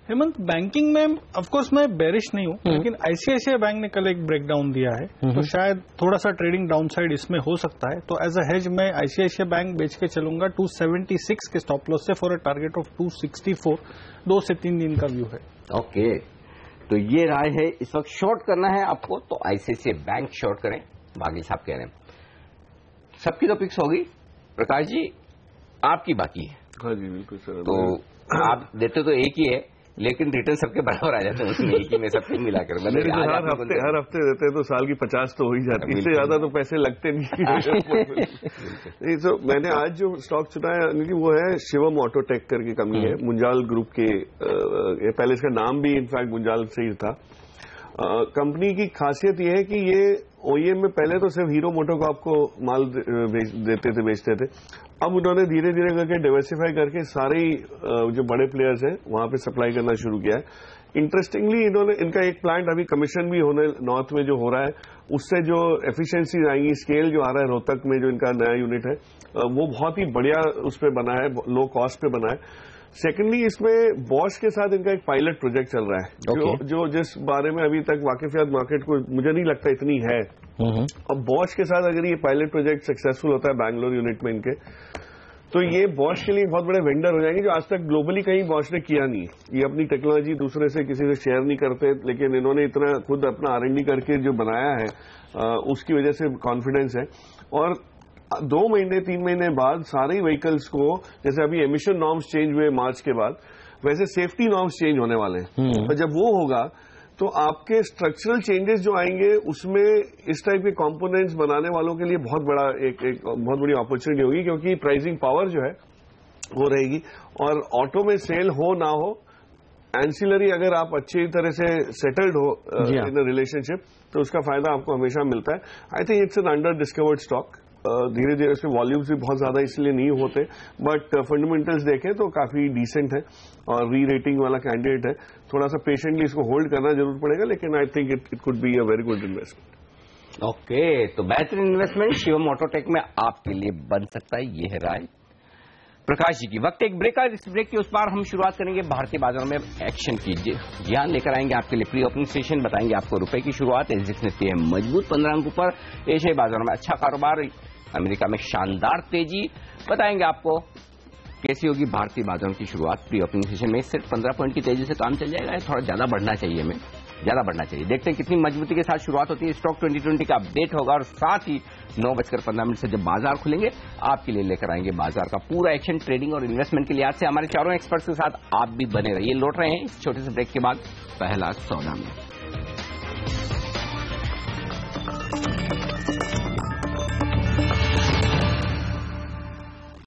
हेमंत, बैंकिंग में ऑफकोर्स मैं बेरिश नहीं हूं, लेकिन आईसीआईसीआई बैंक ने कल एक ब्रेकडाउन दिया है, तो शायद थोड़ा सा ट्रेडिंग डाउनसाइड इसमें हो सकता है। तो एज अ हेज मैं आईसीआईसीआई बैंक बेच के चलूंगा 276 के स्टॉप लॉस से फॉर अ टारगेट ऑफ 264। 2 से 3 दिन का व्यू है। ओके, तो ये राय है। इस वक्त शॉर्ट करना है आपको तो आईसीआईसीआई बैंक शॉर्ट करें, बागी साहब कह रहे हैं। सबकी तो पिक्स होगी, प्रकाश जी आपकी बाकी है। हाँ जी बिल्कुल सर। तो आप देते तो एक ही है, लेकिन रिटर्न सबके बराबर आ जाते हैं उसमें, एक ही में सबके मिलाकर। हर हफ्ते देते हैं तो साल की 50 तो हो ही जाती है, इससे ज्यादा तो पैसे लगते नहीं। तो मैंने आज जो स्टॉक चुना है वो है शिवम ऑटोटेक करके कंपनी है, मुंजाल ग्रुप के। पहले इसका नाम भी इनफैक्ट मुंजाल से ही था। कंपनी की खासियत यह है कि ये ओईएम में पहले तो सिर्फ हीरो मोटो को आपको माल बेचते थे। अब उन्होंने धीरे धीरे करके डाइवर्सिफाई करके सारे जो बड़े प्लेयर्स हैं वहां पे सप्लाई करना शुरू किया है। इंटरेस्टिंगली इनका एक प्लांट अभी कमीशन भी होने नॉर्थ में जो हो रहा है, उससे जो एफिशिएंसी आएंगी, स्केल जो आ रहा है रोहतक में जो इनका नया यूनिट है वो बहुत ही बढ़िया उस पर बना है, लो कॉस्ट पे बना है। सेकेंडली इसमें बॉश के साथ इनका एक पायलट प्रोजेक्ट चल रहा है, जो जिस बारे में अभी तक वाकिफियत मार्केट को मुझे नहीं लगता इतनी है। और बॉश के साथ अगर ये पायलट प्रोजेक्ट सक्सेसफुल होता है बैंगलोर यूनिट में इनके, तो ये बॉश के लिए बहुत बड़े वेंडर हो जाएंगे, जो आज तक ग्लोबली कहीं बॉश ने किया नहीं। ये अपनी टेक्नोलॉजी दूसरे से किसी से शेयर नहीं करते, लेकिन इन्होंने इतना खुद अपना R&D करके जो बनाया है उसकी वजह से कॉन्फिडेंस है। और 2 महीने 3 महीने बाद सारे व्हीकल्स को, जैसे अभी एमिशन नॉर्म्स चेंज हुए मार्च के बाद, वैसे सेफ्टी नॉर्म्स चेंज होने वाले हैं। और जब वो होगा तो आपके स्ट्रक्चरल चेंजेस जो आएंगे उसमें इस टाइप के कंपोनेंट्स बनाने वालों के लिए बहुत बड़ा एक बहुत बड़ी अपॉर्चुनिटी होगी, क्योंकि प्राइसिंग पावर जो है वो रहेगी। और ऑटो में सेल हो ना हो, एंसिलरी अगर आप अच्छी तरह से सेटल्ड हो इन रिलेशनशिप, तो उसका फायदा आपको हमेशा मिलता है। I think it's an under discovered stock. धीरे धीरे उसके वॉल्यूम्स भी बहुत ज्यादा इसलिए नहीं होते, बट फंडामेंटल्स देखें तो काफी डिसेंट है और री रेटिंग वाला कैंडिडेट है। थोड़ा सा पेशेंटली इसको होल्ड करना जरूर पड़ेगा, लेकिन I think it could be a very good investment. Okay, तो बेहतरीन इन्वेस्टमेंट शिवम ऑटोटेक में आपके लिए बन सकता है, ये है राय प्रकाश जी की। वक्त एक ब्रेक का, इस ब्रेक के उस पार हम शुरुआत करेंगे भारतीय बाजारों में एक्शन की। ज्ञान लेकर आएंगे आपके लिए प्री ओपनिंग सेशन, बताएंगे आपको रुपए की शुरुआत। एसजीएक्स निफ्टी है मजबूत 15 अंकों पर, एशियाई बाजारों में अच्छा कारोबार, अमेरिका में शानदार तेजी। बताएंगे आपको कैसी होगी भारतीय बाजारों की शुरुआत प्री ओपनिंग सेशन में। सिर्फ 15 पॉइंट की तेजी से काम चल जाएगा, थोड़ा ज्यादा बढ़ना चाहिए, हमें ज्यादा बढ़ना चाहिए। देखते हैं कितनी मजबूती के साथ शुरुआत होती है। स्टॉक 2020 का अपडेट होगा और साथ ही 9:15 से जब बाजार खुलेंगे आपके लिए लेकर आएंगे बाजार का पूरा एक्शन ट्रेडिंग और इन्वेस्टमेंट के लिए। आज से हमारे चारों एक्सपर्ट्स के साथ आप भी बने रहिए। लौट रहे हैं इस छोटे से ब्रेक के बाद पहला सौदा में।